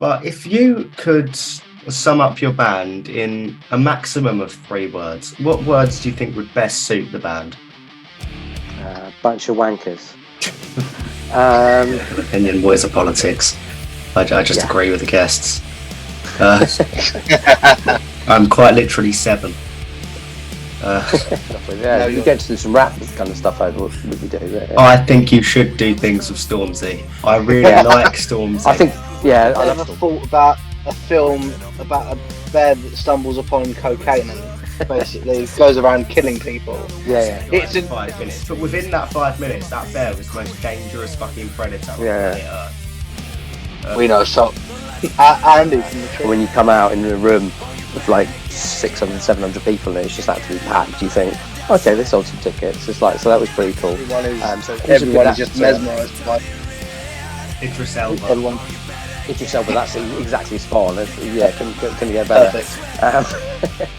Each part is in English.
But if you could sum up your band in a maximum of 3 words, what words do you think would best suit the band? Bunch of wankers. Opinion, boys of politics. I just agree with the guests. I'm quite literally 7. You get to do some rap kind of stuff over what we do. Yeah. I think you should do things with Stormzy. I really like Stormzy. I think, I've never thought about a film about a bear that stumbles upon cocaine and basically goes around killing people. Yeah. It's in 5 minutes, but within that 5 minutes, that bear was the most dangerous fucking predator on planet Earth. We know so. Andy, when you come out in a room with like 600, 700 people and it's just absolutely packed, you think, okay, they sold some tickets. It's like, so that was pretty cool. Everyone is just mesmerised by Idris Elba. Idris Elba, that's exactly spot on. Yeah, can get better. Perfect.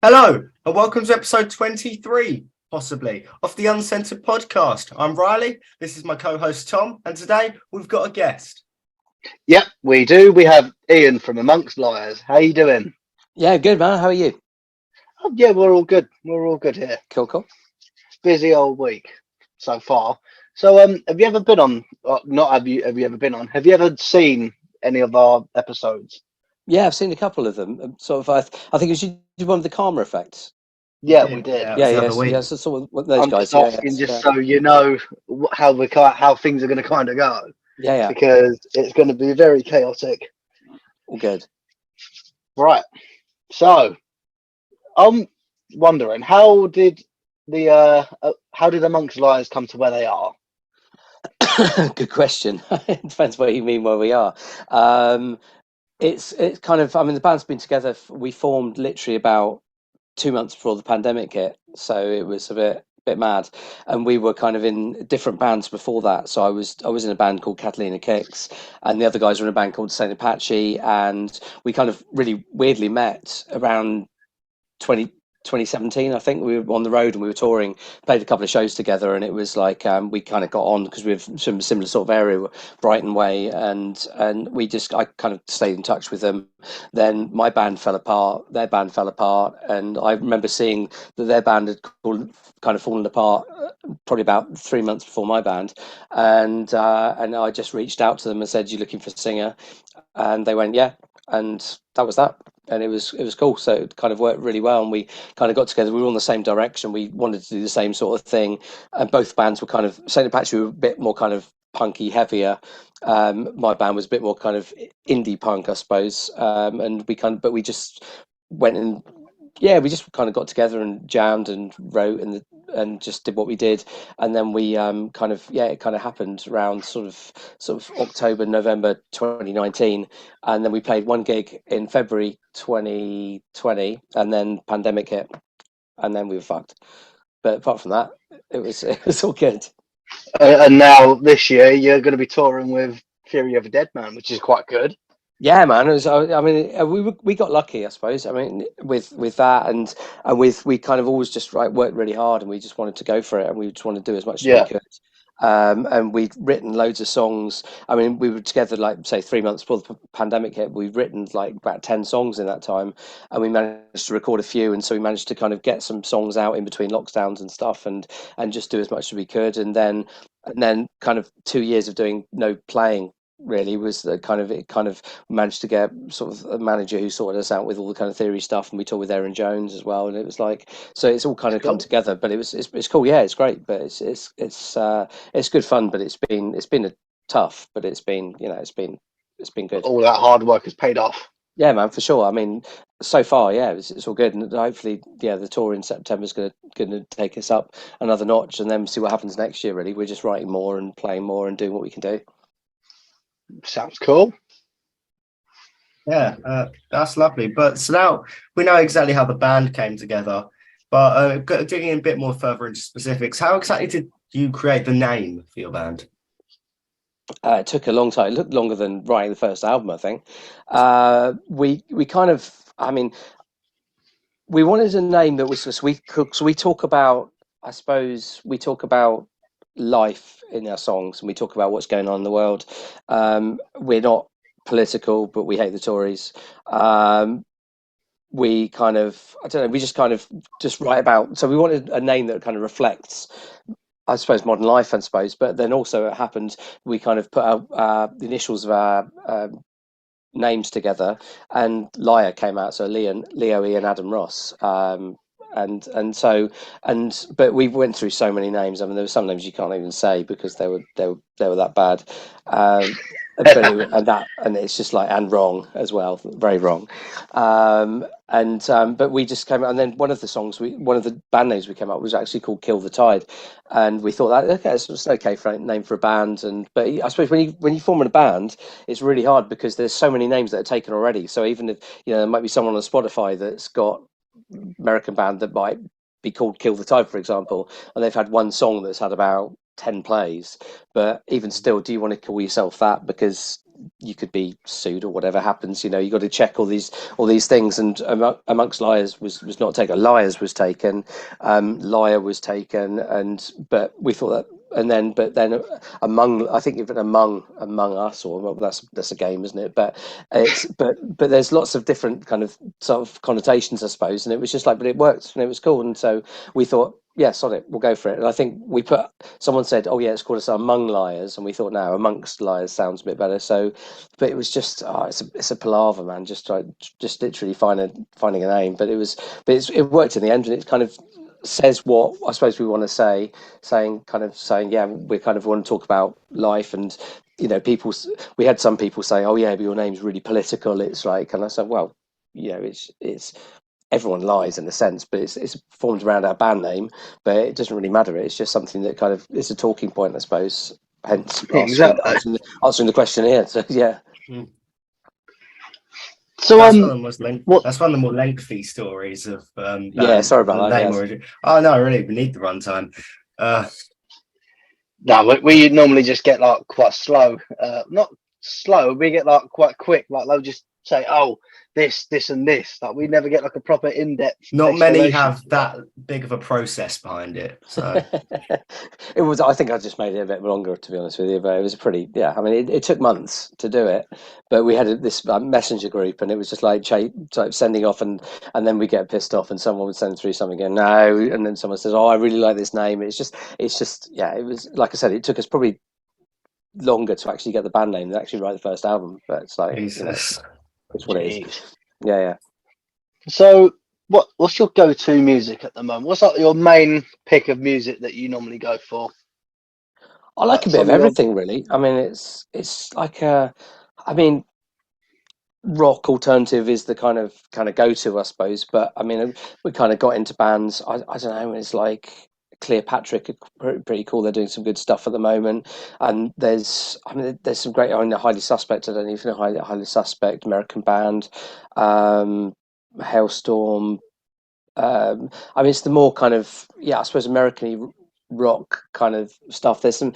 Hello, and welcome to episode 23, possibly, of the Uncensored podcast. I'm Riley, this is my co-host Tom, and today we've got a guest. Yep, we do. We have Ian from Amongst Liars. How you doing? Yeah, good, man. How are you? Oh, yeah, we're all good. We're all good here. Cool. Busy old week so far. So, have you ever been on? Not have you? Have you ever been on? Have you ever seen any of our episodes? Yeah, I've seen a couple of them. Sort of, I think it was you did one of the karma effects. Yeah, we did. Yeah. So sort of those guys. Just asking, so you know how things are going to kind of go. Yeah. Because it's going to be very chaotic. All good. Right. So, I'm wondering, how did Amongst Liars come to where they are? Good question. It depends what you mean where we are. It's kind of, I mean, the band's been together. We formed literally about 2 months before the pandemic hit, so it was a bit mad, and we were kind of in different bands before that. So I was in a band called Catalina Kicks, and the other guys were in a band called Saint Apache, and we kind of really weirdly met around 2017. I think we were on the road and we were touring, played a couple of shows together, and it was like we kind of got on because we were from a similar sort of area, Brighton way, and I kind of stayed in touch with them. Then my band fell apart, their band fell apart, and I remember seeing that their band had kind of fallen apart probably about 3 months before my band, and I just reached out to them and said, "You looking for a singer?" And they went, "Yeah," and that was that. And it was cool. So it kind of worked really well, and we kind of got together. We were on the same direction. We wanted to do the same sort of thing, and both bands were kind of Saint Apache were a bit more kind of punky, heavier. My band was a bit more kind of indie punk, I suppose. And we just went and we just kind of got together and jammed and wrote and just did what we did, and then we it kind of happened around sort of October, November 2019, and then we played one gig in February 2020, and then pandemic hit, and then we were fucked. But apart from that, it was all good. And now this year you're going to be touring with Fury of a Deadman, which is quite good. Yeah, man. It was, I mean, we got lucky, I suppose. I mean, with that and we kind of always just worked really hard, and we just wanted to go for it, and we just wanted to do as much as we could. And we'd written loads of songs. I mean, we were together like say 3 months before the pandemic hit. We'd written like about 10 songs in that time, and we managed to record a few. And so we managed to kind of get some songs out in between lockdowns and stuff, and just do as much as we could. And then kind of 2 years of doing no playing really was the kind of managed to get sort of a manager who sorted us out with all the kind of theory stuff, and we toured with Aaron Jones as well, and it was like, so it's all kind of come together. But it's cool. Yeah, it's great, but it's good fun, but it's been a tough, but it's been good. All that hard work has paid off. Yeah, man, for sure. I mean, so far, yeah, it's all good, and hopefully, the tour in September is going to take us up another notch, and then see what happens next year. Really, we're just writing more and playing more and doing what we can do. Sounds cool. Yeah, that's lovely. But so now we know exactly how the band came together, but digging in a bit more further into specifics, how exactly did you create the name for your band? It took a long time. It looked longer than writing the first album, I think. We kind of, I mean, we wanted a name that was, we talk about, I suppose, we talk about life in our songs, and we talk about what's going on in the world. We're not political, but we hate the Tories. We kind of, I don't know, we just kind of just write about. So we wanted a name that kind of reflects, I suppose, modern life, I suppose. But then also it happened, we kind of put the initials of our names together, and Liar came out. So Leo, Ian, Adam, Ross. But we went through so many names. I mean, there were some names you can't even say because they were that bad. And it's just like, and wrong as well, very wrong. But we just came out, and then one of the band names we came up with was actually called Kill the Tide, and we thought that, okay, it's an okay name for a band. But I suppose when you form a band, it's really hard because there's so many names that are taken already. So even if there might be someone on Spotify that's got American band that might be called Kill the Tide, for example, and they've had one song that's had about 10 plays, but even still, do you want to call yourself that? Because you could be sued or whatever happens. You got to check all these things. And amongst Liars was not taken. Liars was taken. Liar was taken. But we thought that. And then, I think even among us, or well, that's a game, isn't it? But there's lots of different kind of sort of connotations, I suppose. And it was just like, but it worked and it was cool. And so we thought, yeah, sod it, we'll go for it. And I think someone said, oh yeah, it's called us Among Liars, and we thought, no, Amongst Liars sounds a bit better. So, but it was just, it's a palaver, man. Just literally finding a name. But it worked in the end, and it kind of says what I suppose we want to say, saying, yeah, we kind of want to talk about life. And we had some people say, oh yeah, but your name's really political. It's like, and I said, well, it's everyone lies in a sense, but it's formed around our band name, but it doesn't really matter. It's just something that kind of is a talking point, I suppose. Hence answering the question here. So yeah. So that's one of the most that's one of the more lengthy stories of yeah, sorry about that. Origin. Oh no, really, we need the runtime. No, we normally just get like quite slow. Not slow, we get like quite quick. Like they'll just say, oh, this and this. Like we never get like a proper in-depth. Not many have that big of a process behind it. So it was. I think I just made it a bit longer, to be honest with you. But it was I mean, it took months to do it, but we had this messenger group, and it was just like sending off, and then we get pissed off, and someone would send through something, and no, and then someone says, oh, I really like this name. It's just yeah. It was, like I said, it took us probably longer to actually get the band name than actually write the first album. But it's like, Jesus. It's what it is. Yeah. So what's your go-to music at the moment? What's like your main pick of music that you normally go for? I like a bit of everything, really. I mean, it's like rock alternative is the kind of go-to, I suppose. But I mean, we kind of got into bands. I don't know. It's like Cleopatra, pretty cool. They're doing some good stuff at the moment. And there's some great. I mean, Highly Suspect. I don't even know Highly Suspect, American band, Hailstorm. I mean, it's the more kind of, I suppose, American rock kind of stuff. There's some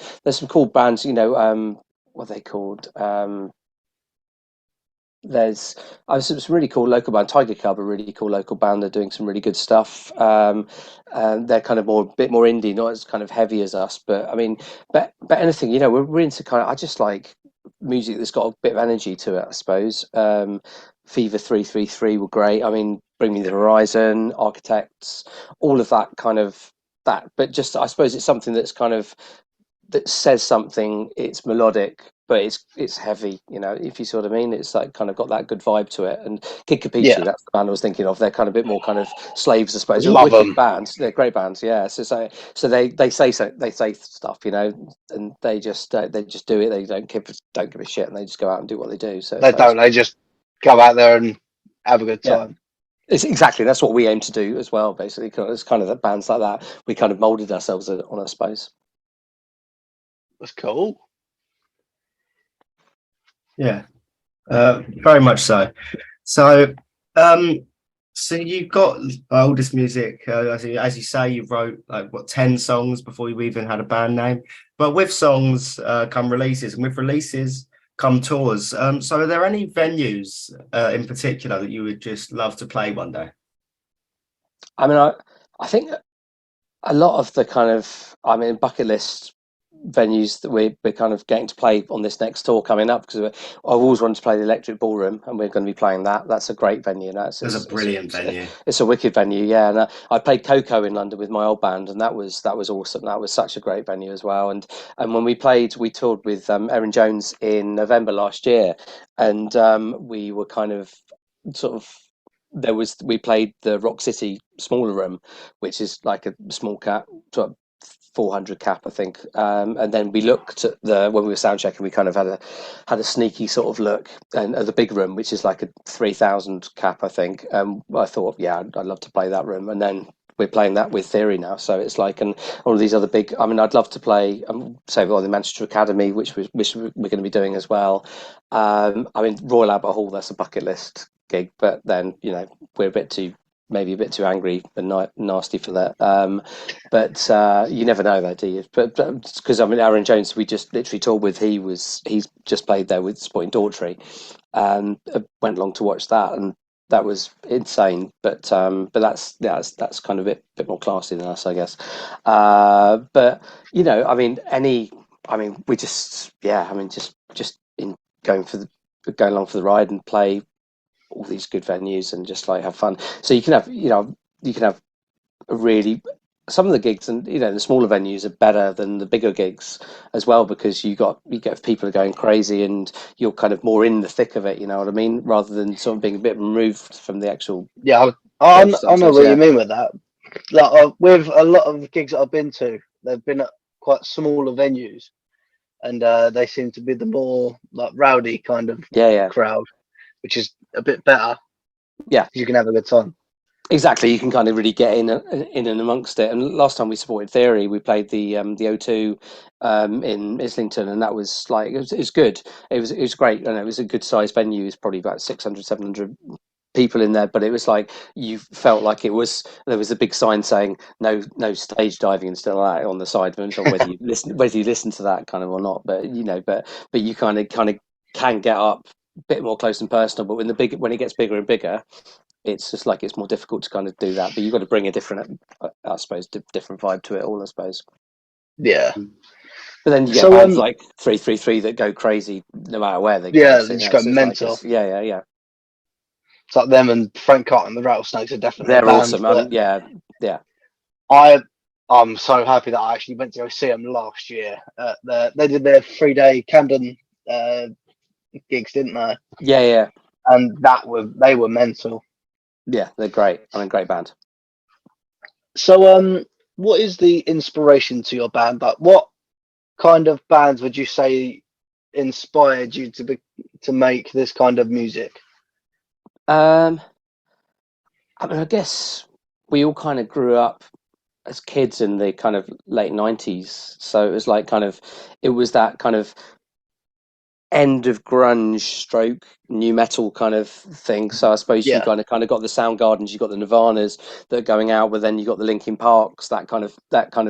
cool bands. What are they called? There's some really cool local band. Tiger Cub, a really cool local band. They're doing some really good stuff. They're kind of a bit more indie, not as kind of heavy as us. But I mean, but anything, we're into kind of. I just like music that's got a bit of energy to it, I suppose. Fever 333 were great. I mean, Bring Me the Horizon, Architects, all of that kind of that. But just, I suppose it's something that's kind of that says something. It's melodic, but it's heavy. If you see what I mean. It's like kind of got that good vibe to it. And Kid Capiche, that's the band I was thinking of. They're kind of a bit more kind of Slaves, I suppose. Love them. Bands. They're great bands. Yeah. So they say stuff, and they just do it. They don't give a shit, and they just go out and do what they do. So they just go out there and have a good time. It's exactly, that's what we aim to do as well. Basically, it's kind of the bands like that we kind of molded ourselves on, I suppose. That's cool. Yeah, very much so. So, so you've got oldest music, as you say, you wrote 10 songs before you even had a band name. But with songs come releases, and with releases come tours. So are there any venues in particular that you would just love to play one day? I mean, I think a lot of the kind of, bucket list venues that we're kind of getting to play on this next tour coming up, because I've always wanted to play the Electric Ballroom, and we're going to be playing that. That's a great venue. It's a brilliant venue. It's a wicked venue, yeah. And I played Coco in London with my old band, and that was awesome. That was such a great venue as well. And when we toured with Erin Jones in November last year, and we were kind of sort of we played the Rock City smaller room, which is like a small cap, 400 cap, I think. And then we looked at when we were sound checking, we kind of had a sneaky sort of look at the big room, which is like a 3,000 cap, I think. I thought, yeah, I'd love to play that room. And then we're playing that with Theory now, so it's like, and all of these other big. I mean, I'd love to play, say, the Manchester Academy, which we're going to be doing as well. I mean, Royal Albert Hall, that's a bucket list gig, but then we're maybe a bit too angry and nasty for that. But you never know, though, do you? But because I mean, Aaron Jones, we just literally toured with. He's just played there with Sporting Daughtry, and went along to watch that, and that was insane. But that's kind of a bit more classy than us, I guess. But I mean, we just in going along for the ride and play all these good venues and just like have fun. So you can have a really, some of the gigs, and the smaller venues are better than the bigger gigs as well, because you get people are going crazy and you're kind of more in the thick of it, you know what I mean, rather than sort of being a bit removed from the actual. I know what you mean with that. Like with a lot of the gigs that I've been to, they've been at quite smaller venues, and they seem to be the more like rowdy kind of crowd, which is a bit better. Yeah, you can have a good time. Exactly, you can kind of really get in and amongst it. And last time we supported Theory, we played the O2 in Islington, and that was like it was good. It was great, and it was a good sized venue. It was probably about 600, 700 people in there, but it was like you felt like there was a big sign saying no stage diving and stuff like that on the side. I don't know whether you listen to that kind of or not, but but you kind of can get up a bit more close and personal. But when it gets bigger and bigger, it's just like it's more difficult to kind of do that. But you've got to bring a different, I suppose, different vibe to it all, I suppose. Yeah. But then you get bands like 333 that go crazy no matter where they go. Yeah, they just go mental. Yeah. It's like them and Frank Carter and the Rattlesnakes are definitely they're awesome. Yeah. I'm so happy that I actually went to go see them last year. They did their 3-day Camden gigs, didn't they? Yeah. And they were mental. Yeah, they're great. I mean, great band. So, what is the inspiration to your band? Like, what kind of bands would you say inspired you to make this kind of music? I mean, I guess we all kind of grew up as kids in the kind of late 90s, so it was like it was that kind of end of grunge stroke new metal kind of thing. So I suppose you kind of got the Soundgardens, you got the Nirvanas that are going out, but then you got the Linkin Parks, that kind of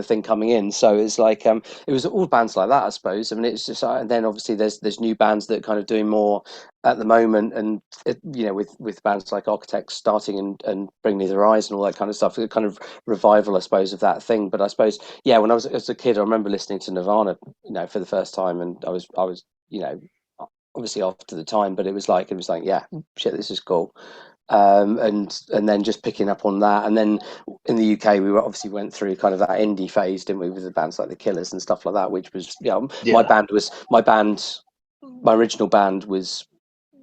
thing coming in. So it's like it was all bands like that, I suppose. I mean, it's just, and then obviously there's new bands that are kind of doing more at the moment, and with bands like Architects starting and Bring Me the Horizon and all that kind of stuff, a kind of revival, I suppose, of that thing. But I suppose when I was as a kid, I remember listening to Nirvana, for the first time, and I was obviously after the time, but it was like yeah, shit, this is cool. And then just picking up on that, and then in the UK we went through kind of that indie phase, didn't we, with the bands like the Killers and stuff like that, which was my original band was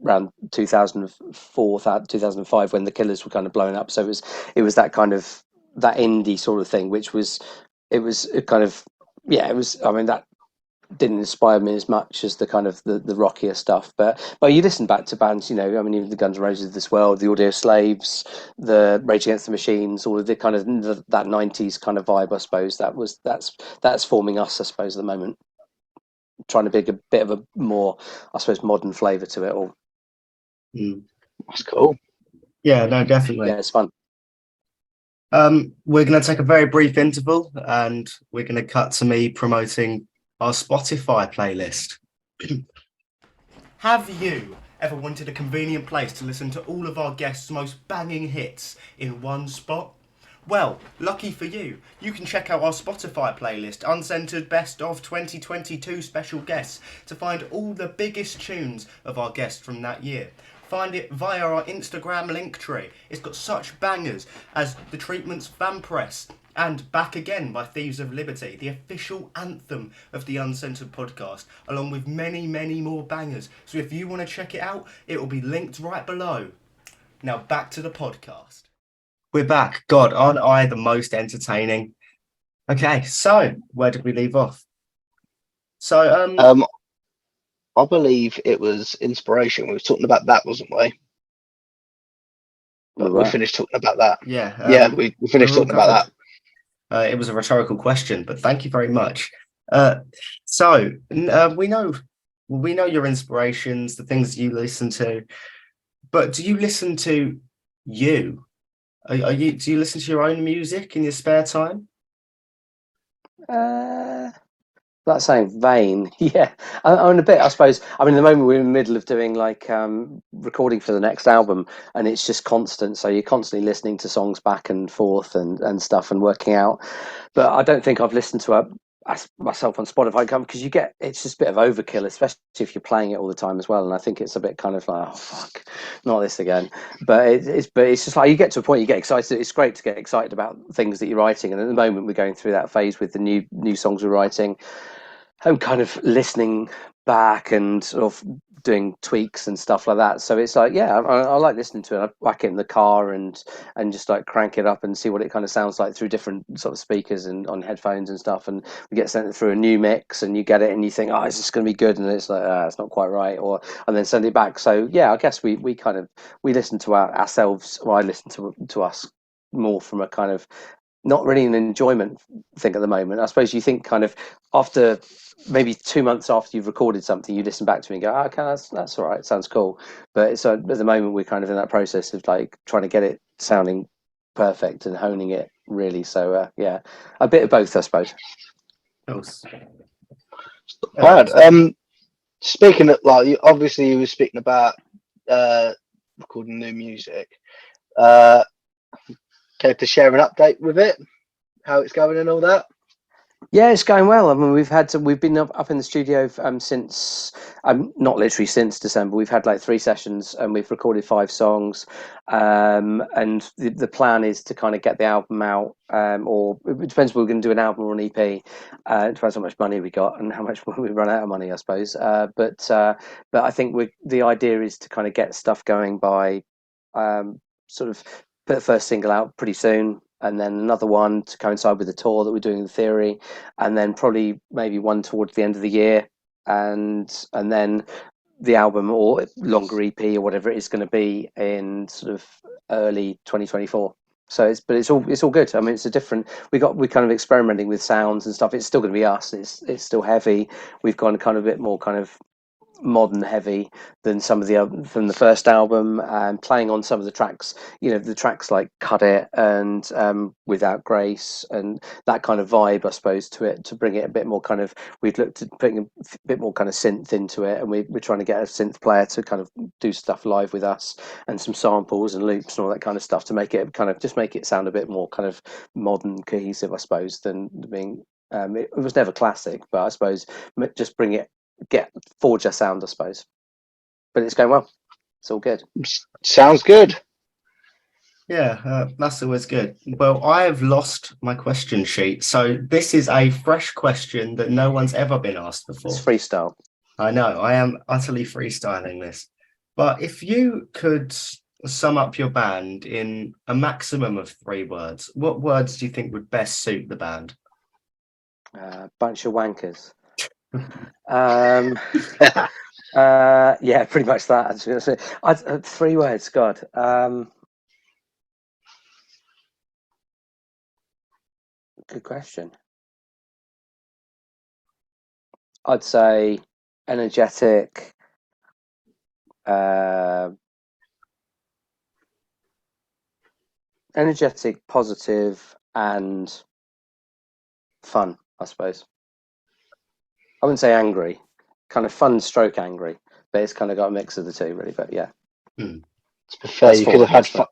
around 2004 2005 when the Killers were kind of blowing up, so it was that kind of that indie sort of thing, which was it was kind of it was, I mean, that didn't inspire me as much as the kind of the rockier stuff, but you listen back to bands, I mean, even the Guns N' Roses of this world, the Audio Slaves, the Rage Against the Machines, all of the kind of that 90s kind of vibe, I suppose. That's forming us, I suppose, at the moment, trying to bring a bit of a more, I suppose, modern flavour to it all. That's cool. Yeah, no, definitely. Yeah, it's fun. We're going to take a very brief interval, and we're going to cut to me promoting our Spotify playlist. Have you ever wanted a convenient place to listen to all of our guests' most banging hits in one spot? Well, lucky for you, you can check out our Spotify playlist, Uncensored Best of 2022 Special Guests, to find all the biggest tunes of our guests from that year. Find it via our Instagram link tree. It's got such bangers as The Treatment's Vampress and Back Again by Thieves of Liberty, the official anthem of the Uncensored podcast, along with many, many more bangers. So if you want to check it out, it will be linked right below. Now back to the podcast. We're back. God, aren't I the most entertaining? Okay, so where did we leave off? So, I believe it was inspiration. We were talking about that, wasn't we? But we finished talking about that. Yeah. We finished talking about that. It was a rhetorical question, but thank you very much. So we know your inspirations, the things you listen to, but do you listen to you? Do you listen to your own music in your spare time? That sounds vain. Yeah, I'm in a bit, I suppose. I mean, at the moment we're in the middle of doing recording for the next album, and it's just constant. So you're constantly listening to songs back and forth and stuff and working out. But I don't think I've listened to myself on Spotify because it's just a bit of overkill, especially if you're playing it all the time as well. And I think it's a bit kind of like, oh fuck, not this again. But it's just like you get to a point, you get excited. It's great to get excited about things that you're writing, and at the moment we're going through that phase with the new songs we're writing. I'm kind of listening back and sort of doing tweaks and stuff like that. So it's like, yeah, I like listening to it. I whack it in the car and just like crank it up and see what it kind of sounds like through different sort of speakers and on headphones and stuff. And we get sent through a new mix and you get it and you think, oh, is this going to be good? And it's like, it's not quite right. And then send it back. So yeah, I guess we listen to ourselves, or I listen to us more from a kind of not really an enjoyment thing at the moment. I suppose you think kind of after maybe 2 months after you've recorded something, you listen back to it and go, oh, okay, that's all right, sounds cool. But it's at the moment we're kind of in that process of like trying to get it sounding perfect and honing it really. So yeah, a bit of both, I suppose. Bad. Speaking of, like, obviously you were speaking about recording new music. Care to share an update with it, how it's going and all that? Yeah, it's going well. I mean, we've been up in the studio since not literally since December. We've had like 3 sessions and we've recorded 5 songs. And the plan is to kind of get the album out, or it depends if we're going to do an album or an EP. It depends how much money we got and how much we run out of money, I suppose. But I think the idea is to kind of get stuff going by sort of put the first single out pretty soon, and then another one to coincide with the tour that we're doing in theory, and then probably maybe one towards the end of the year, and then the album or longer EP or whatever it is going to be in sort of early 2024. So it's all good. I mean, it's a different. We're kind of experimenting with sounds and stuff. It's still going to be us. It's still heavy. We've gone kind of a bit more kind of modern heavy than some of from the first album, and playing on some of the tracks, the tracks like Cut It and Without Grace and that kind of vibe, I suppose, to it, to bring it a bit more kind of, we've looked at putting a bit more kind of synth into it, and we're trying to get a synth player to kind of do stuff live with us and some samples and loops and all that kind of stuff to make it kind of just make it sound a bit more kind of modern, cohesive, I suppose, than being it was never classic, but I suppose just forge a sound, I suppose. But it's going well. It's all good. Sounds good. Yeah, that's always good. Well, I have lost my question sheet, so this is a fresh question that no one's ever been asked before. It's freestyle. I know, I am utterly freestyling this. But if you could sum up your band in a maximum of 3 words, what words do you think would best suit the band? Bunch of wankers. Yeah, pretty much that. I was going to say 3 words. God. Good question. I'd say energetic, positive, and fun, I suppose. I wouldn't say angry, kind of fun stroke angry, but it's kind of got a mix of the two, really. But yeah. To be fair, you could have had fun.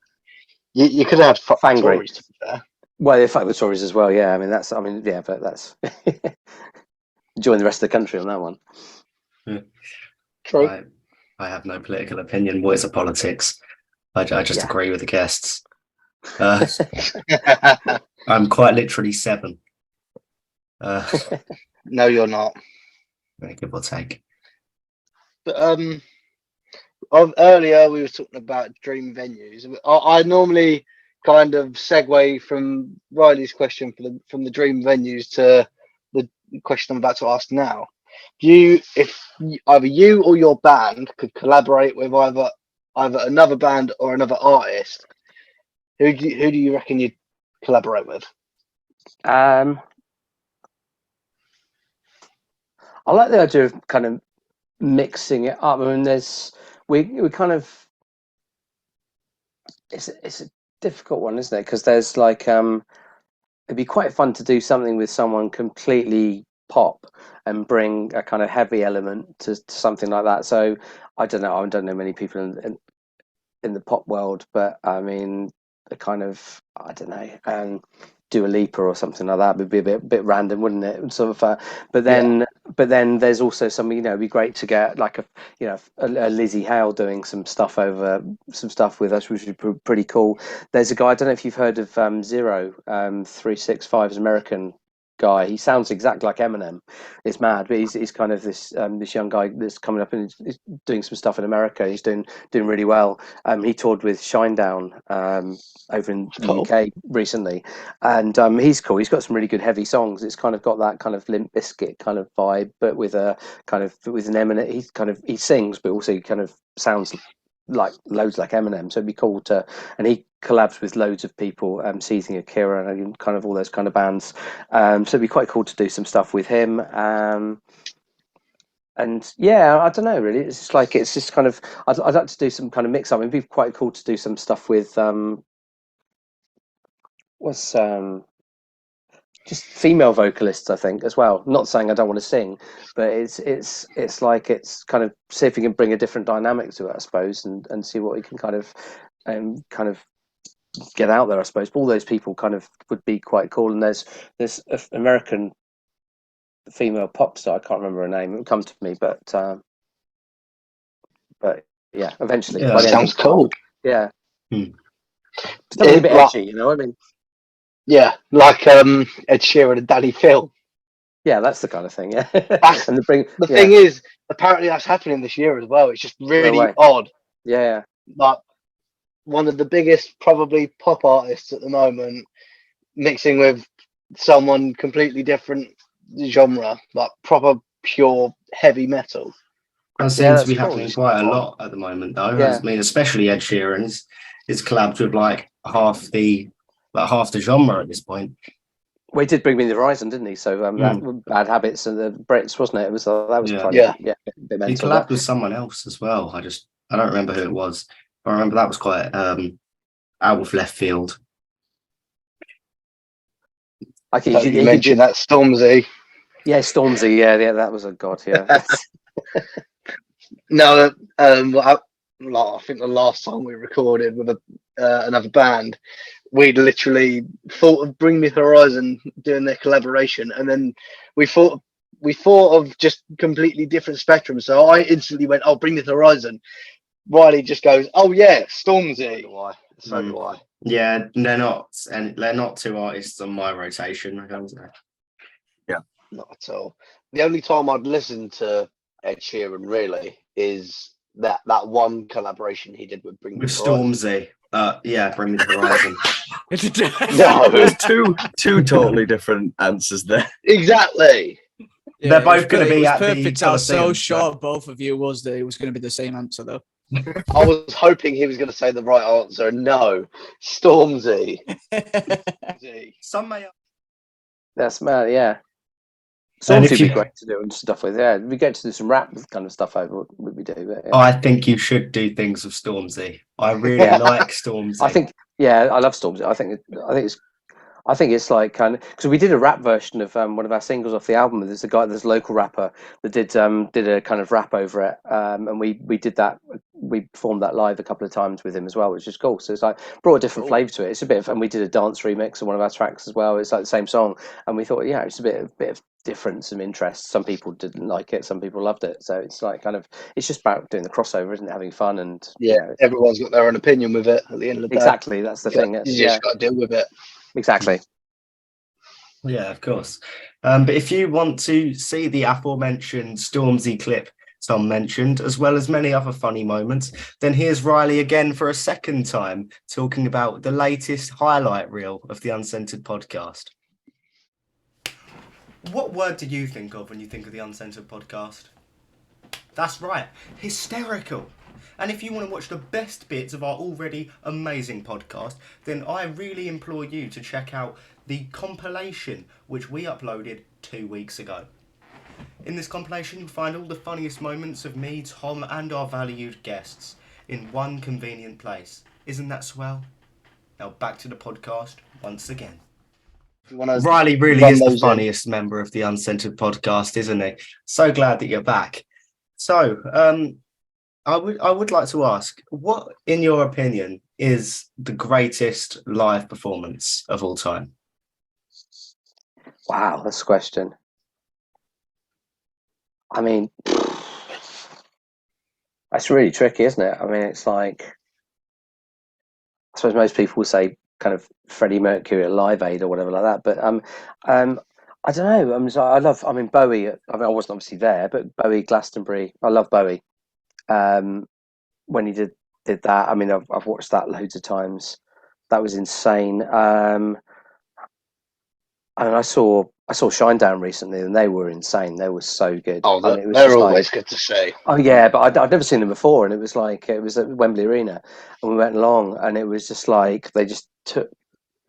You could have had fun stories, to be fair. Well, the fact the Tories as well. Yeah, I mean yeah, but that's join the rest of the country on that one. True. I have no political opinion. What is a politics? I just agree with the guests. I'm quite literally 7. No, you're not. Give or take. But earlier we were talking about dream venues. I normally kind of segue from Riley's question from the dream venues to the question I'm about to ask now. If either you or your band could collaborate with either another band or another artist, who do you reckon you'd collaborate with? I like the idea of kind of mixing it up. I mean, we kind of it's a difficult one, isn't it? Because there's like it'd be quite fun to do something with someone completely pop and bring a kind of heavy element to something like that. So I don't know. I don't know many people in the pop world, but I mean, the kind of I don't know. Dua Lipa or something like that would be a bit random, wouldn't it? Sort of, but then there's also some, it'd be great to get like a Lizzie Hale doing some stuff with us, which would be pretty cool. There's a guy, I don't know if you've heard of Zero 365's American guy. He sounds exactly like Eminem. It's mad, but he's kind of this young guy that's coming up and is doing some stuff in America. He's doing really well. He toured with Shinedown over in the UK recently, and he's cool. He's got some really good heavy songs. It's kind of got that kind of Limp Bizkit kind of vibe, but with an Eminem. He sings, but also kind of sounds like loads like Eminem. So it'd be cool and he collabs with loads of people, Seizing Akira and kind of all those kind of bands. So it'd be quite cool to do some stuff with him. And yeah, I don't know really. It's just kind of I'd like to do some kind of mix up. It'd be quite cool to do some stuff with just female vocalists, I think, as well. Not saying I don't want to sing, but it's like it's kind of see if we can bring a different dynamic to it, I suppose, and see what we can kind of get out there, I suppose. But all those people kind of would be quite cool. And there's this American female pop star, I can't remember her name. It will come to me, but yeah, eventually. Yeah, sounds cool. Yeah. Something a bit edgy, I mean. Yeah, like Ed Sheeran and Daddy Phil. Yeah, that's the kind of thing. Yeah, and the thing is, apparently that's happening this year as well. It's just really odd. Yeah, like one of the biggest probably pop artists at the moment, mixing with someone completely different genre, like proper pure heavy metal. That seems to be happening quite a lot at the moment, though. Yeah. I mean, especially Ed Sheeran is collabed with like half the genre at this point. Well, he did bring me the Horizon, didn't he? So that Bad Habits and the Brits, wasn't it? It was that was a bit mental. He collabed with someone else as well. I don't remember who it was. But I remember that was quite out of left field. You mentioned that Stormzy. Yeah, Stormzy. Yeah, that was a god. Yeah. No, I think the last time we recorded with another band, we'd literally thought of Bring Me the Horizon doing their collaboration, and then we thought of just completely different spectrums. So I instantly went, "Oh, Bring Me the Horizon." Riley just goes, "Oh yeah, Stormzy." So do I. Yeah, they're not two artists on my rotation. I don't know. Yeah, not at all. The only time I'd listen to Ed Sheeran really is that one collaboration he did with Bring Me the Horizon. Stormzy. Yeah, Bring Me the Horizon. No, there's two totally different answers there. Exactly. Yeah, they're both going to be at perfect. I was so sure both of you was that it was going to be the same answer, though. I was hoping he was going to say the right answer. No, Stormzy. Some may. That's mad. Yeah. Stormzy would be great to do and stuff with. Yeah, we get to do some rap kind of stuff over what we do. But, yeah. I think you should do things with Stormzy. I really like Stormzy. I think, I love Stormzy. I think it's like kind of because we did a rap version of one of our singles off the album. There's a local rapper that did a kind of rap over it, and we did that we performed that live a couple of times with him as well, which is cool. So it's like brought a different flavour to it. It's a bit of, and we did a dance remix of one of our tracks as well. It's like the same song, and we thought, yeah, it's a bit of difference and interest. Some people didn't like it, some people loved it. So it's like it's just about doing the crossover, isn't it? Having fun and everyone's got their own opinion with it at the end of the day. Exactly, that's the thing. You just got to deal with it. Exactly. Yeah, of course. But if you want to see the aforementioned Stormzy clip Tom mentioned, as well as many other funny moments, then here's Riley again for a second time talking about the latest highlight reel of the Uncensored podcast. What word do you think of when you think of the Uncensored podcast? That's right, hysterical. And if you want to watch the best bits of our already amazing podcast, then I really implore you to check out the compilation which we uploaded 2 weeks ago. In this compilation, you'll find all the funniest moments of me, Tom, and our valued guests in one convenient place. Isn't that swell? Now back to the podcast once again. Riley really is the funniest member of the Uncensored podcast, isn't he? So glad that you're back. So, I would like to ask, what, in your opinion, is the greatest live performance of all time? Wow, that's a question. I mean, that's really tricky, isn't it? I mean, it's like, I suppose most people would say kind of Freddie Mercury at Live Aid or whatever like that. But I don't know. I mean, Bowie. I wasn't obviously there, but Bowie, Glastonbury. I love Bowie. When he did that, I mean, I've watched that loads of times. That was insane. And I saw Shinedown recently, and they were insane. They were so good. Oh, I mean, it was they're always good to see. Oh yeah, but I'd never seen them before, and it was at Wembley Arena, and we went along, and it was just like they just took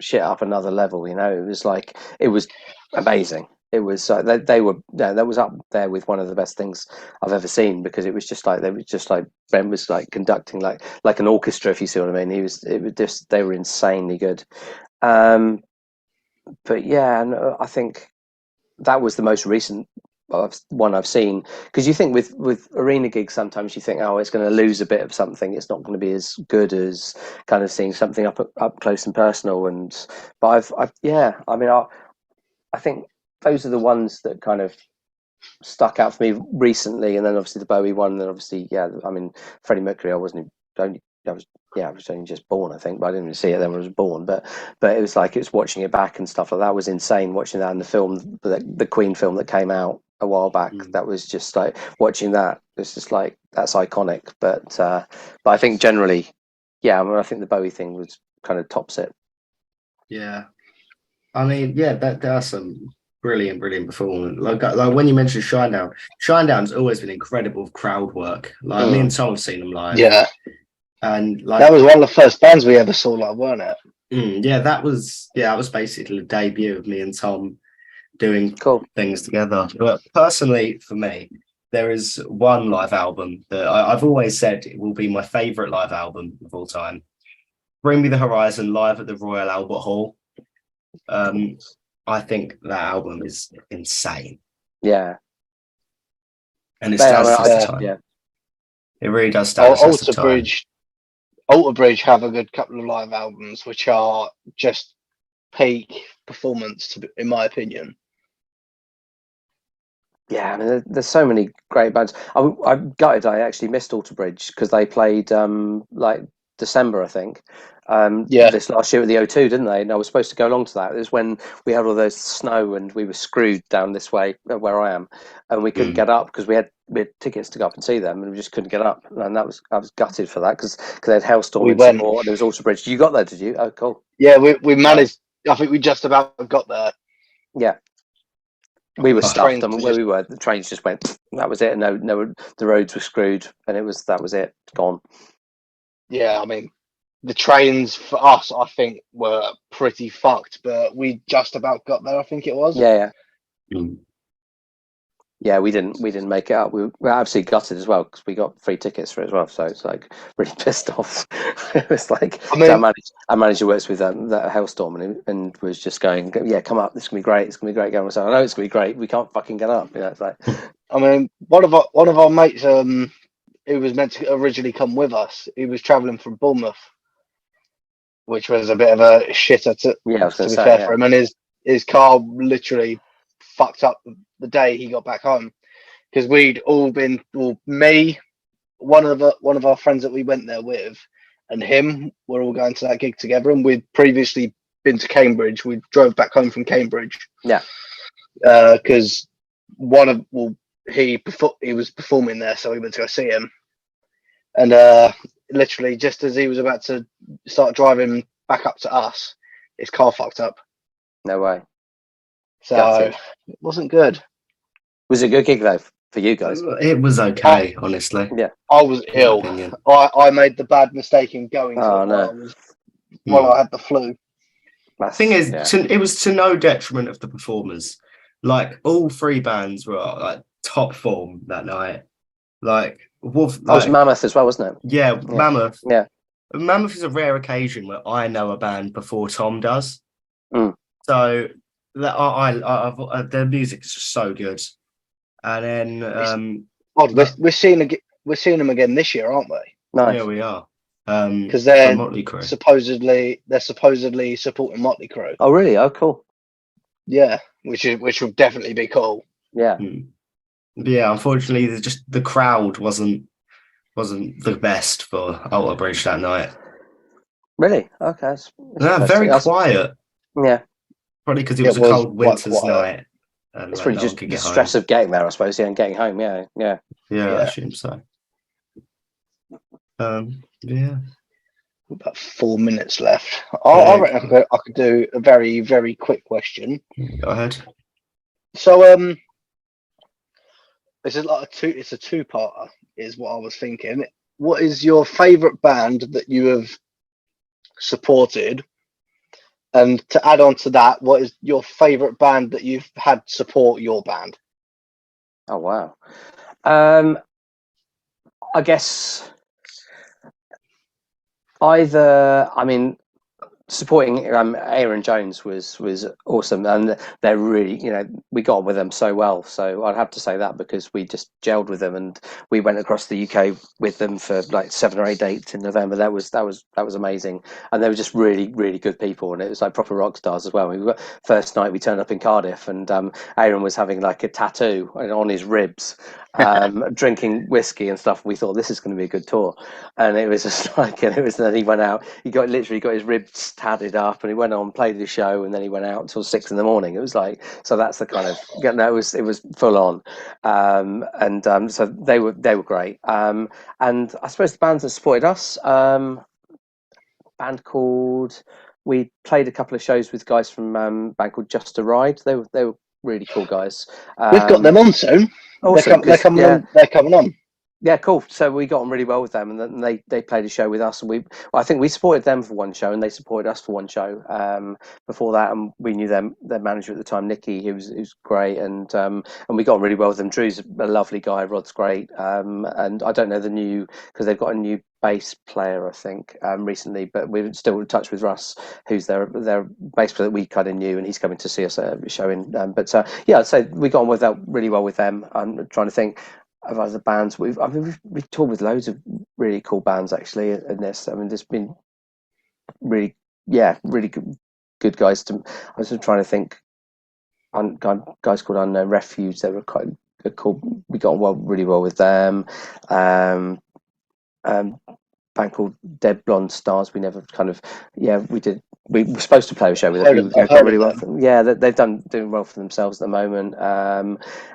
shit up another level. You know, it was amazing. It was they were that was up there with one of the best things I've ever seen, because it was just like Ben was like conducting like an orchestra, if you see what I mean. They were insanely good. But yeah, and I think that was the most recent one I've seen, because you think with arena gigs sometimes you think, oh, it's going to lose a bit of something, it's not going to be as good as kind of seeing something up close and personal. But I think those are the ones that kind of stuck out for me recently, and then obviously the Bowie one, and then obviously I mean Freddie Mercury, I was only just born, I think, but I didn't even see it then when I was born. But it was like, it's watching it back and stuff like that was insane. Watching that in the film, the Queen film that came out a while back, that was just like watching that. It's just like, that's iconic. But I think generally, I mean, I think the Bowie thing was kind of tops it. Yeah, I mean, there are some brilliant performance. Like when you mentioned Shinedown's always been incredible with crowd work. Like me and Tom have seen them live. Yeah. And like, that was one of the first bands we ever saw live, wasn't it? That was basically the debut of me and Tom doing things together. But personally, for me, there is one live album that I've always said it will be my favourite live album of all time. Bring Me the Horizon live at the Royal Albert Hall. I think that album is insane. Yeah. And it stands the test of time. Yeah. It really does stand the test of time. Alter Bridge have a good couple of live albums which are just peak performance, in my opinion. Yeah, I mean, there's so many great bands. I'm gutted I actually missed Alter Bridge, because they played like December, I think. This last year at the O2, didn't they? And I was supposed to go along to that. It was when we had all those snow and we were screwed down this way where I am, and we couldn't get up because we had tickets to go up and see them, and we just couldn't get up. And I was gutted for that, because they had Hailstorm in support, and there was Alter Bridge. You got there, did you? Oh, cool. Yeah, we managed. I think we just about got there. Yeah. We were stuffed, and where we were, the trains just went. That was it. And no, the roads were screwed, and that was it. Gone. Yeah, I mean, the trains for us, I think, were pretty fucked, but we just about got there. I think it was. Yeah. Yeah, we didn't make it up. We were absolutely gutted as well, because we got free tickets for it as well. So it's like really pissed off. It was like, I mean, our manager works with that Hailstorm, and was just going, yeah, come up. This is gonna be great. It's gonna be great. Going, so I know it's gonna be great. We can't fucking get up. You know, it's like. I mean, one of our mates, who was meant to originally come with us, he was travelling from Bournemouth, which was a bit of a shitter to Yeah, I was going be to say, fair yeah. for him. And his car literally fucked up the day he got back home, because we'd all been, well, me, one of our friends that we went there with, and him were all going to that gig together, and we'd previously been to Cambridge. We drove back home from Cambridge. Yeah. Because he was performing there, so we went to go see him. And literally, just as he was about to start driving back up to us, his car fucked up. No way. So Gutted. it wasn't good. Was it a good gig though for you guys? It was okay, honestly. Yeah. I was in my ill. opinion. I made the bad mistake in going to Oh, it no. while I had the flu. Thing is, yeah. it was to no detriment of the performers. Like, all three bands were like top form that night. Like, Wolf, That was Mammoth as well, wasn't it? yeah, Mammoth. Yeah. Mammoth is a rare occasion where I know a band before Tom does. Mm. So their music is just so good. And then we're seeing them again this year, aren't we? Nice. yeah, we are. Because they're Motley Crue. supposedly supporting Motley Crue. Oh, really? Oh, cool. Yeah, which would definitely be cool. Yeah. Yeah, unfortunately, the crowd wasn't the best for Alter Bridge that night. Really? Okay. That's Very interesting. quiet. Yeah. Probably because it was a cold winter's quiet. night. And It's like, really no just one could the get stress home. of getting there, I suppose. Yeah, and getting home. Yeah. Yeah, Yeah. I assume so. Yeah. About 4 minutes left. I reckon I could do a very, very quick question. Go ahead. So this is it's a two-parter, is what I was thinking. What is your favourite band that you have supported? And to add on to that, what is your favourite band that you've had support your band? Oh, wow. I guess supporting Aaron Jones was awesome, and they're really, we got on with them so well. So I'd have to say that, because we just gelled with them, and we went across the UK with them for like 7 or 8 dates in November. That was amazing, and they were just really, really good people, and it was like proper rock stars as well. First night we turned up in Cardiff, and Aaron was having like a tattoo on his ribs, drinking whiskey and stuff. We thought, this is going to be a good tour, and it was just like, and then he went out. He got his ribs tatted up, and he went on, played the show, and then he went out until 6 a.m. It was like, so that's the kind of, it was full on, so they were great. And I suppose the bands that supported us, band called, we played a couple of shows with guys from a band called Just a Ride. They were really cool guys. We've got them on soon. Awesome, they're coming on. They're coming on. Yeah, cool. So we got on really well with them, and then they played a show with us, and I think we supported them for one show, and they supported us for one show. Before that, and we knew their manager at the time, Nicky. He was great, and we got on really well with them. Drew's a lovely guy. Rod's great, and I don't know because they've got a new bass player, I think, recently, but we're still in touch with Russ, who's their bass player that we kind of knew, and he's coming to see us at a show in. I'd say we got on really well with them. I'm trying to think of other bands. We've toured with loads of really cool bands actually in this. I mean, there's been really good guys. I was just trying to think. Guys called Unknown Refuge. They were quite cool. We got on really well with them. Band called Dead Blonde Stars. We never we did. We were supposed to play a show with them. They've done really well. Yeah, they've doing well for themselves at the moment.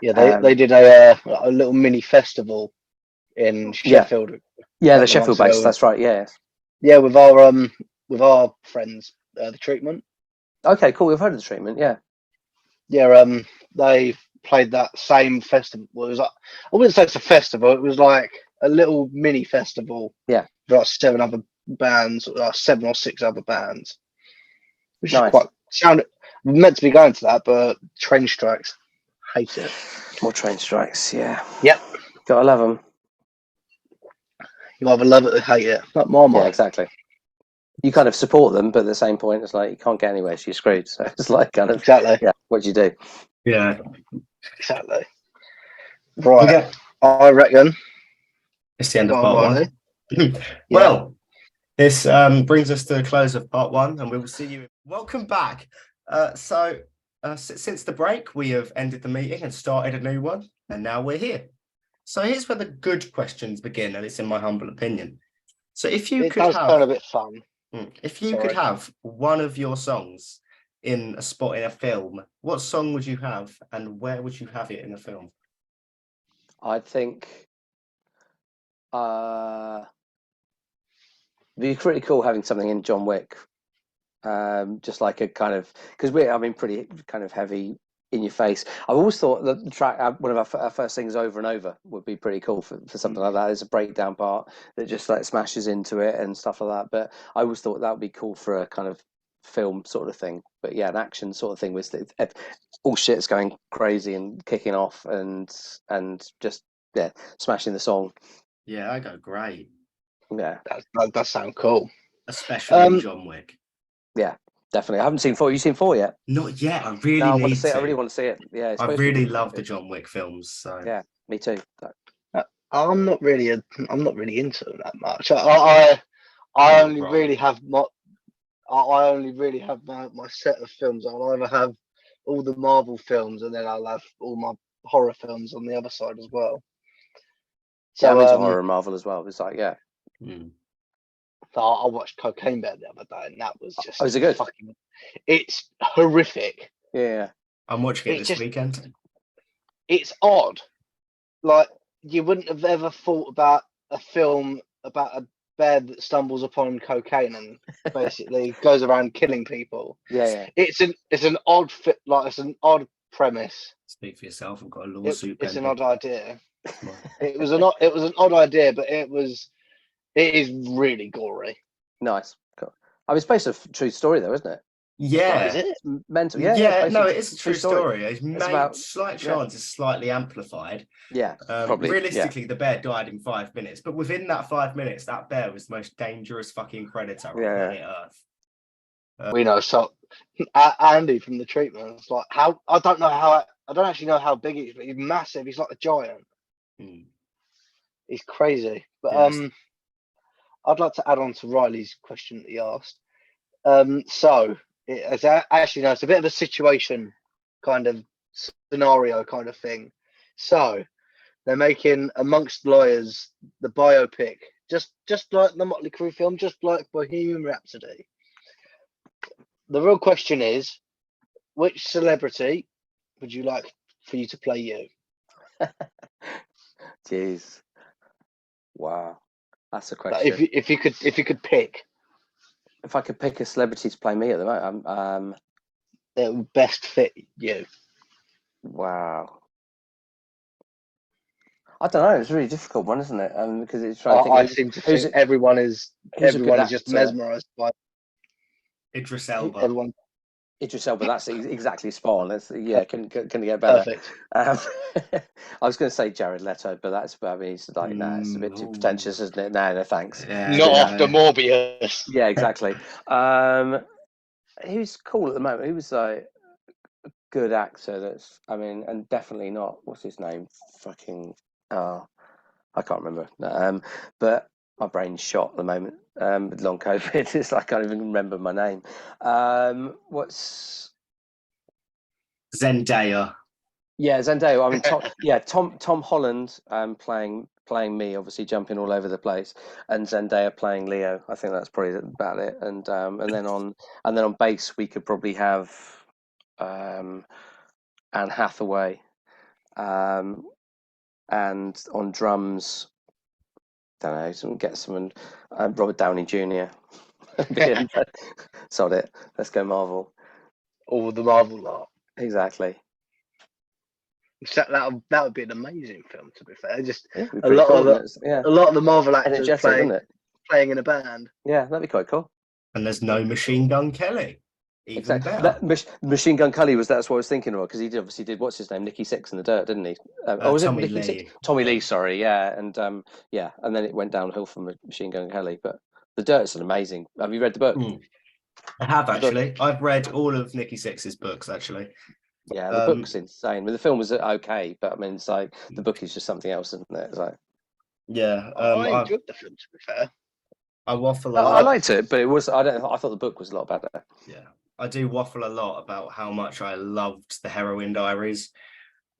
They did a little mini festival in Sheffield. Yeah, the Sheffield base. That's right. Yeah. Yeah, with our friends, the Treatment. Okay, cool. We've heard of the Treatment. Yeah. Yeah. They played that same festival. Well, it was I wouldn't say it's a festival. It was like a little mini festival. Yeah. With like 7 other bands, 7 or 6 other bands. Which nice. We're meant to be going to that, but train strikes. Hate it. More train strikes, yeah. Yep. Gotta love them. You either love it or hate it. Like Marmite. Yeah, exactly. You kind of support them, but at the same point, it's like you can't get anywhere, so you're screwed. So it's like kind of exactly. Yeah. What do you do? Yeah. Exactly. Right. Okay. I reckon It's the end of Go on, part Riley. one. Well, this brings us to the close of part one, and we will see you. Welcome back. Since the break, we have ended the meeting and started a new one, and now we're here. So here's where the good questions begin, and it's in my humble opinion. So if you It could does have, sound a bit fun. if you could have one of your songs in a spot in a film, what song would you have, and where would you have it in a film? I think it'd be pretty cool having something in John Wick, just like a kind of, because pretty kind of heavy in your face. I've always thought that the track, one of our first things Over and Over would be pretty cool for something like that. There's a breakdown part that just like smashes into it and stuff like that. But I always thought that would be cool for a kind of film sort of thing. But yeah, an action sort of thing with all shit's going crazy and kicking off and just smashing the song. Yeah, I go great. Yeah, That does sound cool. Especially John Wick. Yeah, definitely. I haven't seen 4. You seen 4 yet? Not yet. I really No, I need want to see it. to. I really want to see it. Yeah, it's I supposed to be really really love the good. John Wick films. So Yeah, me too. I'm not really into them that much. I only wrong. really have my set of films. I'll either have all the Marvel films and then I'll have all my horror films on the other side as well. So Yeah, I'm into horror and Marvel as well. It's like, yeah. So I watched Cocaine Bear the other day, and that was just is it good? It's horrific. Yeah. I'm watching it this weekend. It's odd. Like, you wouldn't have ever thought about a film about a bear that stumbles upon cocaine and basically goes around killing people. Yeah. It's an odd fit, like it's an odd premise. Speak for yourself. I've got a lawsuit. It's an odd idea. It was an odd idea, but it is really gory. Nice. Cool. It's based on a true story though, isn't it? Yeah. Is it? It's mental. Yeah. No, it is a true story. It's about slight chance is slightly amplified. Yeah. Probably. Realistically, the bear died in 5 minutes, but within that 5 minutes, that bear was the most dangerous fucking predator on planet Earth. We know. So Andy from the treatment, it's like I don't actually know how big he is, but he's massive. He's like a giant. He's crazy. But I'd like to add on to Riley's question that he asked. It's a bit of a situation kind of scenario kind of thing. So they're making Amongst Lawyers the biopic, just like the Motley Crue film, just like Bohemian Rhapsody. The real question is, which celebrity would you like for you to play you? Jeez. Wow. That's a question. If you could pick. If I could pick a celebrity to play me at the moment, that would best fit you. Wow. I don't know. It's a really difficult one, isn't it? Because it's trying to think. I think everyone is just mesmerised by Idris Elba. Idris Elba. That's exactly spot on. Can get better. Perfect. I was going to say Jared Leto, but it's like, it's a bit too pretentious, isn't it? No, thanks. Yeah, not after Morbius. Yeah, exactly. Who's cool at the moment? Who was like a good actor? And definitely not. What's his name? I can't remember. But my brain's shot at the moment with long COVID. It's like I can't even remember my name. What's Zendaya? Yeah, Zendaya. Tom Holland playing me, obviously jumping all over the place, and Zendaya playing Leo. I think that's probably about it. And then on bass we could probably have Anne Hathaway. And on drums, don't know, get someone Robert Downey Jr. Sod it. Let's go Marvel. All the Marvel lot. Exactly. That would be an amazing film. To be fair, just a lot of the Marvel actors playing in a band. Yeah, that'd be quite cool. And there's no Machine Gun Kelly. Even better. Machine Gun Kelly that's what I was thinking of, because he did what's his name, Nicky Six in the Dirt, didn't he? Was Tommy it Nicky Lee. Six? Tommy Lee, sorry, yeah, and and then it went downhill from Machine Gun Kelly. But the Dirt's an amazing. Have you read the book? I have actually. I've read all of Nicky Six's books actually. Yeah, the book's insane. The film was okay, but it's like the book is just something else, isn't it? It's like Yeah, I enjoyed the film, to be fair. I waffle a I lot. liked it, but it was I thought the book was a lot better. Yeah, I do waffle a lot about how much I loved the Heroin Diaries.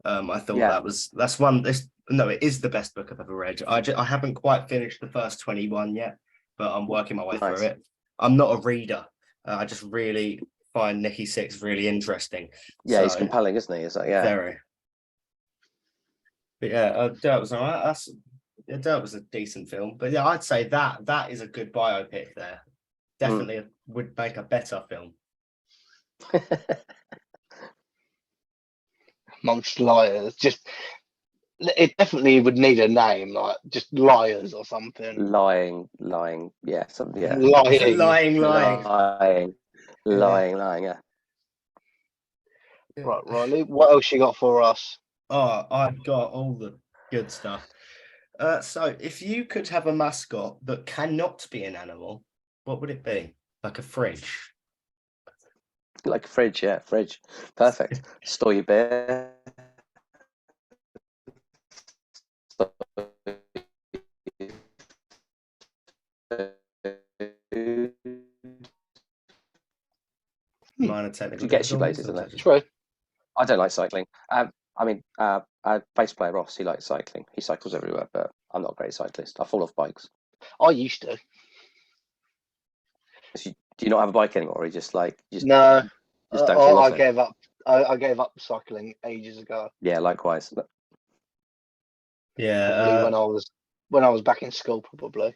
I thought that's one. It is the best book I've ever read. I haven't quite finished the first 21 yet, but I'm working my way through it. I'm not a reader. I just really find Nicky Six really interesting. Yeah, he's compelling, isn't he? It's like, very. But yeah, Dirt was all right. Dirt was a decent film, but yeah, I'd say that is a good biopic. There, definitely would make a better film. Amongst liars, it definitely would need a name, like just liars or something. Lying, yeah, something, yeah. Lying. Yeah. Right, Riley, what else you got for us? Oh, I've got all the good stuff. So if you could have a mascot that cannot be an animal, what would it be? Like a fridge? Like a fridge, yeah, fridge. Perfect. Store your beer. Minor technical. It gets you places, doesn't it? True. I don't like cycling. I mean, our bass player Ross, he likes cycling. He cycles everywhere, but I'm not a great cyclist. I fall off bikes. I used to. Do you not have a bike anymore? Or you just no. Just don't fall off I gave up. I gave up cycling ages ago. Yeah, likewise. Yeah. Probably when I was back in school, probably.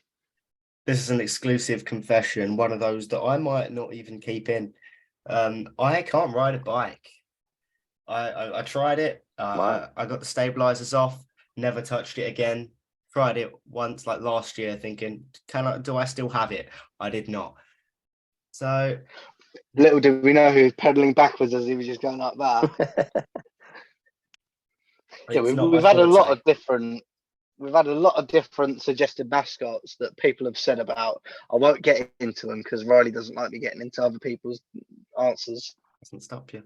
This is an exclusive confession, one of those that I might not even keep in. I can't ride a bike. I tried it. Wow. I got the stabilizers off, never touched it again. Tried it once, like last year, thinking, do I still have it? I did not. So little did we know he was pedaling backwards as he was just going like that. Yeah, we've had a lot of different. We've had a lot of different suggested mascots that people have said about. I won't get into them because Riley doesn't like me getting into other people's answers. Doesn't stop you.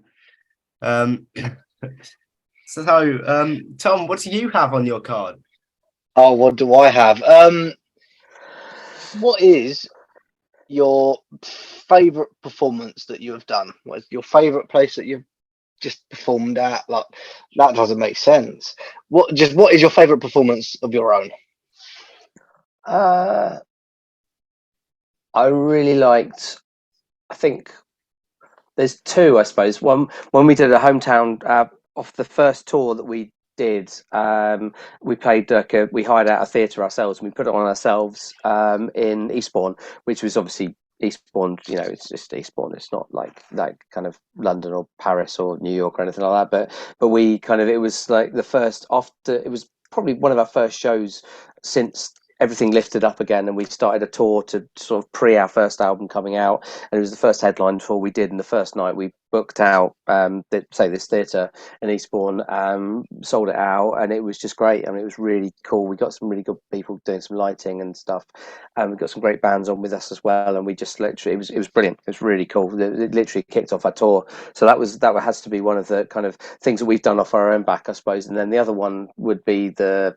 So, Tom, what do you have on your card? Oh, what do I have? What is your favourite performance that you have done? What's your favourite place that you've just performed at? Like, that doesn't make sense. What is your favourite performance of your own? I really liked. I think there's two, I suppose. One, when we did a hometown off the first tour that we did, we played we hired out a theatre ourselves and we put it on ourselves in Eastbourne, which was obviously Eastbourne, it's just Eastbourne. It's not like kind of London or Paris or New York or anything like that. But we it was like the first it was probably one of our first shows since everything lifted up again, and we started a tour to sort of pre our first album coming out, and it was the first headline tour we did. And the first night we booked out this theatre in Eastbourne, sold it out, and it was just great. I mean, it was really cool. We got some really good people doing some lighting and stuff, and we got some great bands on with us as well, and we just literally it was brilliant. It was really cool. It literally kicked off our tour. So that has to be one of the kind of things that we've done off our own back, I suppose. And then the other one would be the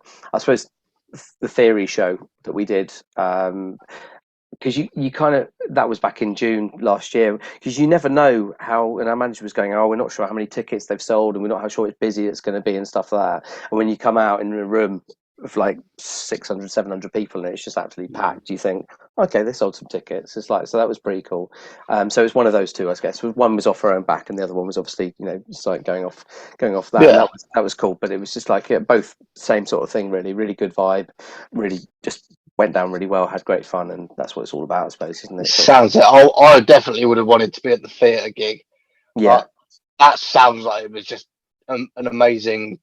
Theory show that we did, because you kind of, that was back in June last year, because you never know how, and our manager was going, we're not sure how many tickets they've sold and we're not how sure it's busy it's going to be and stuff like that. And when you come out in a room of like 600, 700 people and it's just absolutely packed, you think, okay, they sold some tickets. It's like, so that was pretty cool. So it's one of those two, I guess. One was off our own back and the other one was obviously, just like going off that. Yeah. And that was cool, but it was just like both same sort of thing, really good vibe, really just went down really well, had great fun, and that's what it's all about, I suppose, isn't it? Sounds it. I definitely would have wanted to be at the theatre gig. Yeah. That sounds like it was just an amazing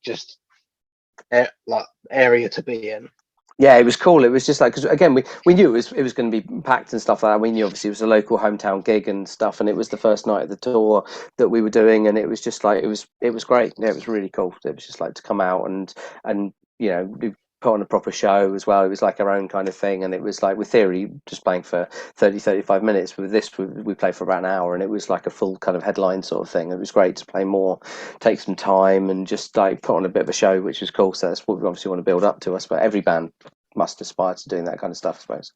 area to be in. Yeah, it was cool. It was just like, because again, we knew it was going to be packed and stuff like that. We knew obviously it was a local hometown gig and stuff, and it was the first night of the tour that we were doing, and it was just like it was great. Yeah, it was really cool. It was just like to come out and put on a proper show as well. It was like our own kind of thing, and it was like with Theory just playing for 30-35 minutes. With this we played for about an hour, and it was like a full kind of headline sort of thing. It was great to play more, take some time, and just like put on a bit of a show, which was cool. So that's what we obviously want to build up to us. But every band must aspire to doing that kind of stuff, I suppose.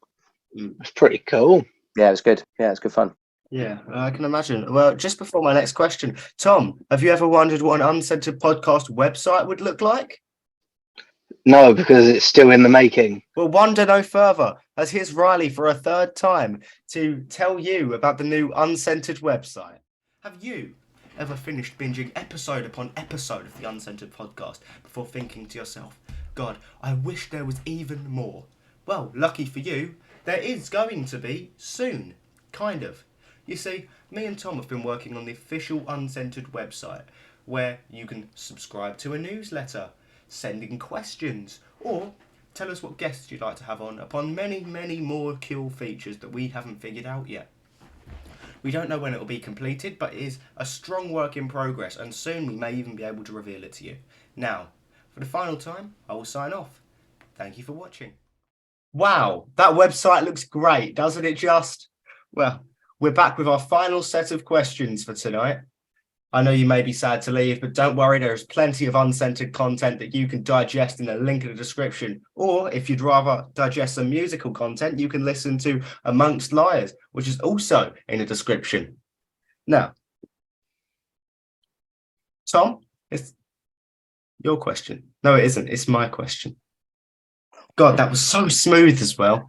It's pretty cool. Yeah, it was good. Yeah, it was good fun. Yeah, I can imagine. Well, just before my next question, Tom, have you ever wondered what an Uncensored podcast website would look like? No, because it's still in the making. Well, wonder no further, as here's Riley for a third time to tell you about the new Uncensored website. Have you ever finished binging episode upon episode of the Uncensored podcast before thinking to yourself, God, I wish there was even more? Well, lucky for you, there is going to be soon. Kind of. You see, me and Tom have been working on the official Uncensored website, where you can subscribe to a newsletter, send in questions, or tell us what guests you'd like to have on, upon many, many more cool features that we haven't figured out yet. We don't know when it will be completed, but it is a strong work in progress, and soon we may even be able to reveal it to you. Now, for the final time, I will sign off. Thank you for watching. Wow, that website looks great, doesn't it just? Well, we're back with our final set of questions for tonight. I know you may be sad to leave, but don't worry, there is plenty of uncensored content that you can digest in the link in the description. Or if you'd rather digest some musical content, you can listen to Amongst Liars, which is also in the description. Now, Tom, it's your question. No, it isn't. It's my question. God, that was so smooth as well.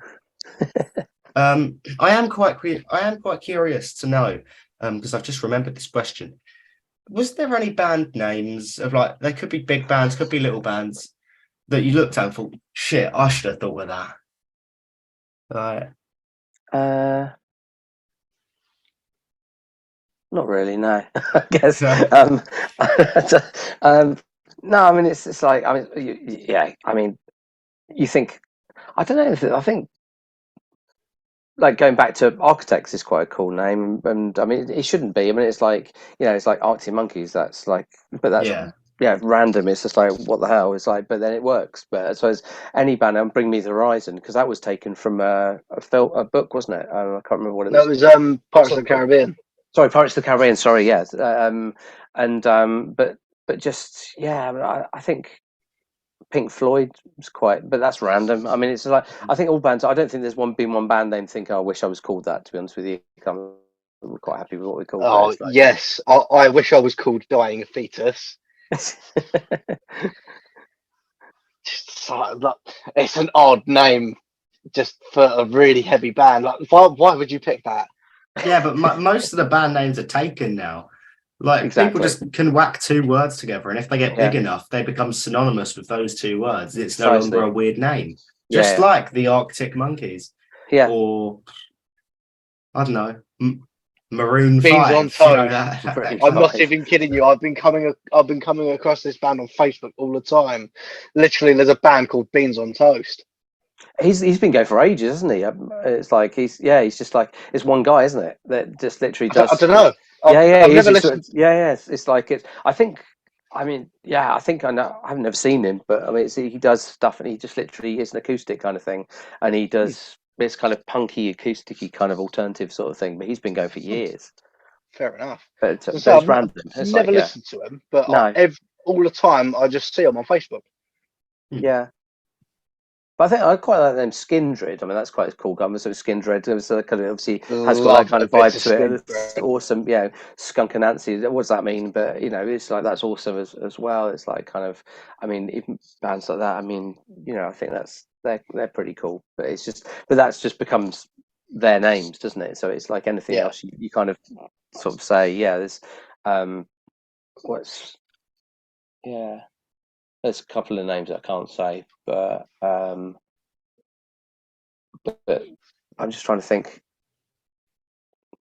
I am quite curious to know, because I've just remembered this question. Was there any band names of, like, they could be big bands, could be little bands, that you looked at and thought, shit, I should have thought of that? Right. Not really, no. I guess. No, I mean it's like, I mean, yeah. I mean, you think, I don't know. I think, like, going back to Architects is quite a cool name, and I mean it shouldn't be. I mean it's like, it's like Arctic Monkeys. That's like, but that's random. It's just like, what the hell? It's like, but then it works. But I suppose any band, and Bring Me the Horizon, because that was taken from a book, wasn't it? I can't remember what it was. That was Pirates of the Caribbean. Sorry, Pirates of the Caribbean. Sorry, yes. But just, yeah. I mean, I think Pink Floyd was quite, but that's random. I mean, it's like, I think all bands, I don't think there's been one band name think, oh, I wish I was called that, to be honest with you. We're quite happy with what we call it. Oh, like, yes. I wish I was called Dying a Fetus. It's an odd name just for a really heavy band. Like, why would you pick that? Yeah, but most of the band names are taken now. Like, exactly. People just can whack two words together, and if they get big enough, they become synonymous with those two words. It's no longer a weird name. Just like the Arctic Monkeys. Yeah. Or, I don't know, Maroon Beans 5. on Toast. I'm not even kidding you. I've been coming across this band on Facebook all the time. Literally, there's a band called Beans on Toast. He's been going for ages, hasn't he? It's like he's just like, it's one guy, isn't it? That just literally does. I don't know. I've never listened. It's like it. I think I know. I haven't never seen him, but I mean, he does stuff, and he just literally is an acoustic kind of thing, and he does this kind of punky, acousticy kind of alternative sort of thing. But he's been going for years. Fair enough. But it's random. I've never listened to him, but all the time I just see him on Facebook. Yeah. But I think I quite like the name Skindred. I mean, that's quite a cool gun. So Skindred, it was kind of, obviously has got that kind of vibe to it. It's awesome, Skunk and Nancy. What does that mean? But it's like, that's awesome as well. It's like, kind of, I mean, even bands like that. I mean, I think they're pretty cool. But that's just becomes their names, doesn't it? So it's like anything else. You kind of sort of say, there's there's a couple of names I can't say, but I'm just trying to think.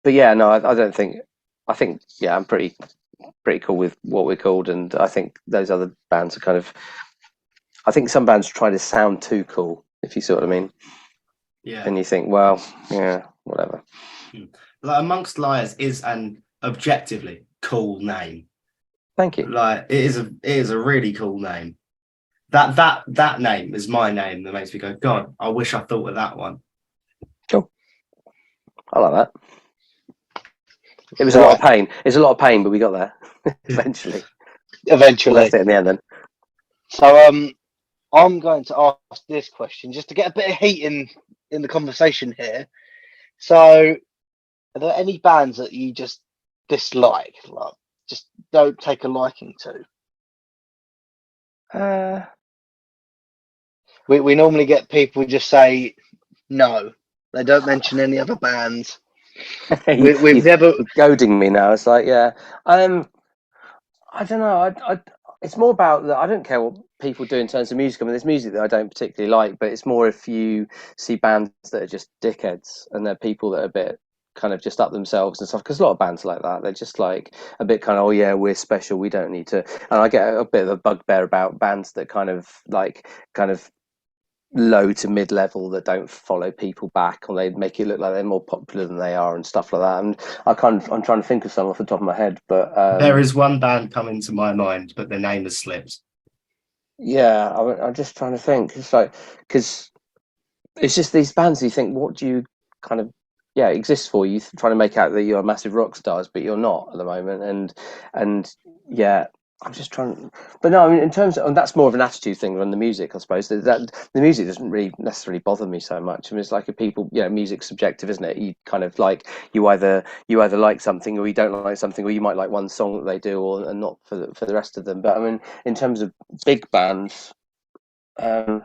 But no, I don't think. I think I'm pretty cool with what we're called, and I think those other bands are kind of. I think some bands try to sound too cool, if you see what I mean. Yeah. And you think, well, whatever. Like, Amongst Liars is an objectively cool name. Thank you. Like, it is a really cool name. That name is my name that makes me go, God, I wish I thought of that one. Cool. I like that. It was a lot of pain. It's a lot of pain, but we got there eventually. Well, that's it in the end then. So I'm going to ask this question just to get a bit of heat in the conversation here. So, are there any bands that you just dislike, like just don't take a liking to? We normally get people just say no. They don't mention any other bands. We've never goading me now. It's like, yeah, I don't know. It's more about that. I don't care what people do in terms of music. I mean, there's music that I don't particularly like, but it's more if you see bands that are just dickheads and they're people that are a bit kind of just up themselves and stuff. Because a lot of bands are like that. They're just like a bit kind of, oh yeah, we're special. We don't need to. And I get a bit of a bugbear about bands that kind of low to mid level that don't follow people back, or they make it look like they're more popular than they are and stuff like that. And I'm trying to think of some off the top of my head, but there is one band coming to my mind, but the name has slipped. Yeah, I'm just trying to think. It's like, because it's just these bands you think, what do you kind of exist for? You trying to make out that you're massive rock stars, but you're not at the moment. And yeah, I'm just trying, but no, I mean, in terms of, and that's more of an attitude thing than the music, I suppose. That the music doesn't really necessarily bother me so much. I mean, it's like if people, music's subjective, isn't it? You kind of like you either like something or you don't like something, or you might like one song that they do, and not for the rest of them. But I mean, in terms of big bands, yeah,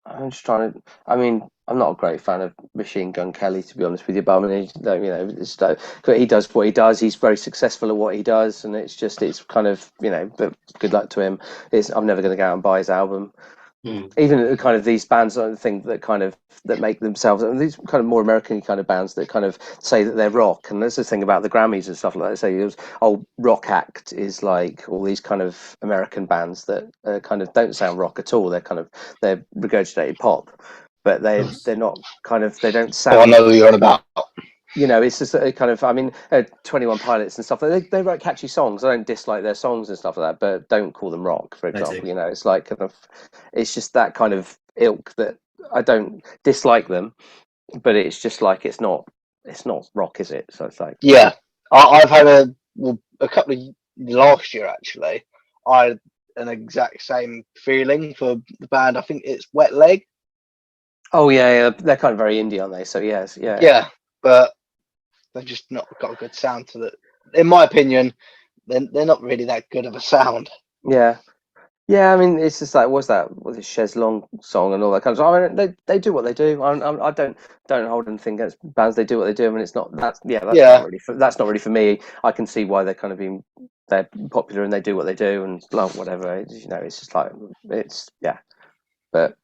I'm just trying to. I mean, I'm not a great fan of Machine Gun Kelly, to be honest with you. But I mean, it's like, he does what he does. He's very successful at what he does, and it's kind of, But good luck to him. I'm never going to go out and buy his album. Even kind of these bands, I think that make themselves, and these kind of more American kind of bands that kind of say that they're rock. And there's the thing about the Grammys and stuff like that. They say, rock act is like all these kind of American bands that kind of don't sound rock at all. They're regurgitated pop, but they're not kind of, they don't sound. Oh, I know what you're on about. It's just a kind of, I mean, 21 Pilots and stuff. They write catchy songs. I don't dislike their songs and stuff like that, but don't call them rock, for example. It's like kind of, it's just that kind of ilk that I don't dislike them, but it's just like it's not rock, is it? So it's like, yeah, I've had a couple of last year actually. I had an exact same feeling for the band. I think it's Wet Leg. Oh yeah, they're kind of very indie, aren't they? So yes, yeah. Yeah, but they've just not got a good sound to it. In my opinion, they're not really that good of a sound. Yeah. Yeah, I mean, it's just like, what's the Chaise Longue song and all that kind of stuff. I mean, they do what they do. I don't hold anything against bands. They do what they do. I mean, it's not that's not really for me. I can see why they're kind of they're popular and they do what they do and whatever. It's just like but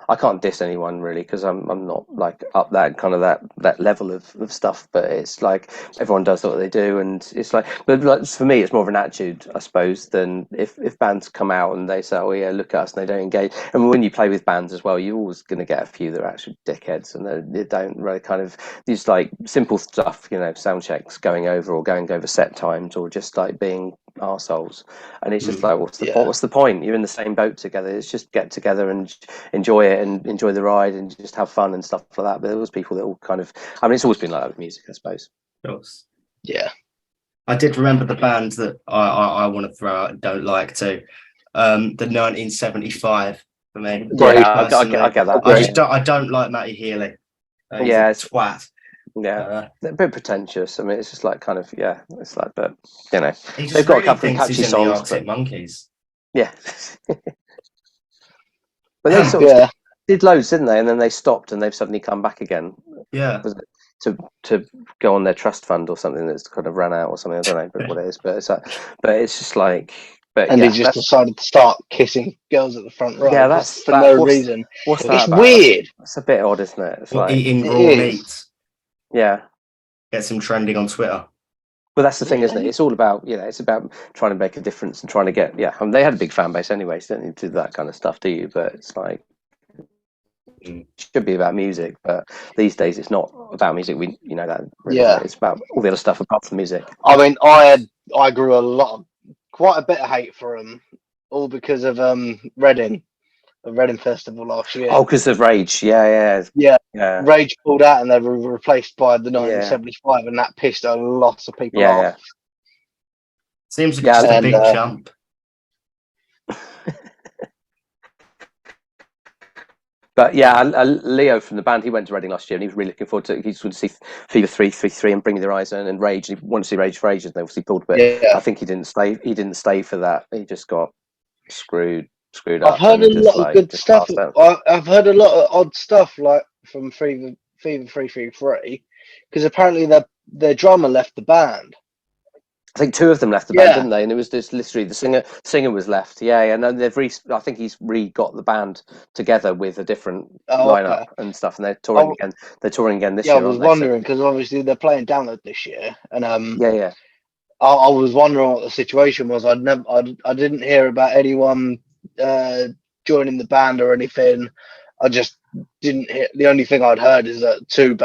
I can't diss anyone really, because I'm not like up that kind of that level of stuff. But it's like everyone does what they do, and it's like, but like, for me, it's more of an attitude, I suppose, than if bands come out and they say, "Oh yeah, look at us," and they don't engage. And when you play with bands as well, you're always going to get a few that are actually dickheads, and they don't really kind of these like simple stuff, sound checks going over set times, or just like being arseholes. And it's just like, what's the point? You're in the same boat together. It's just get together and enjoy it and enjoy the ride and just have fun and stuff like that. But there was people that all kind of, I mean, it's always been like that with music, I suppose. Yeah. I did remember the bands that I want to throw out and don't like too. The 1975 for me. Yeah, I get that. I don't like Matty Healy. It's twat. Yeah, a bit pretentious. I mean, it's just like kind of, it's like, but they've got a couple of catchy songs. The Arctic Monkeys. Yeah. But they sort of did loads, didn't they? And then they stopped, and they've suddenly come back again. Yeah. To go on their trust fund or something that's kind of ran out or something. I don't know what it is, but it's just like. But and he just decided to start kissing girls at the front row. Yeah, that's for no reason. What's that? It's weird. It's a bit odd, isn't it? It's like eating raw meat. Yeah. Gets him trending on Twitter. But that's the thing, isn't it? It's all about, it's about trying to make a difference and trying to get, I mean, they had a big fan base anyway, so you don't need to do that kind of stuff, do you? But it's like, it should be about music, but these days it's not about music. We, that. Really, it's about all the other stuff apart from music. I mean, I grew quite a bit of hate for them, all because of Reading. The Reading Festival last year. Oh, because of Rage, yeah. Rage pulled out, and they were replaced by the 1975, and that pissed a lot of people off. Seems like just a big jump. But yeah, Leo from the band, he went to Reading last year, and he was really looking forward to it. He just wanted to see Fever 333 and Bring Me the Horizon and Rage. And he wanted to see Rage for ages, and they obviously pulled. But Yeah, I think he didn't stay. He didn't stay for that. He just got screwed I've up heard a and just lot of good just stuff. passed out. I've heard a lot of odd stuff like from Fever 333 because apparently their drummer left the band. I think two of them left the band, didn't they? And it was just literally the singer was left. Yeah, and then I think he's got the band together with a different lineup and stuff, and they're touring again. They're touring again this year. I was wondering because obviously they're playing Download this year, and yeah. I was wondering what the situation was. I didn't hear about anyone joining the band or anything. I just didn't hear. The only thing I'd heard is that two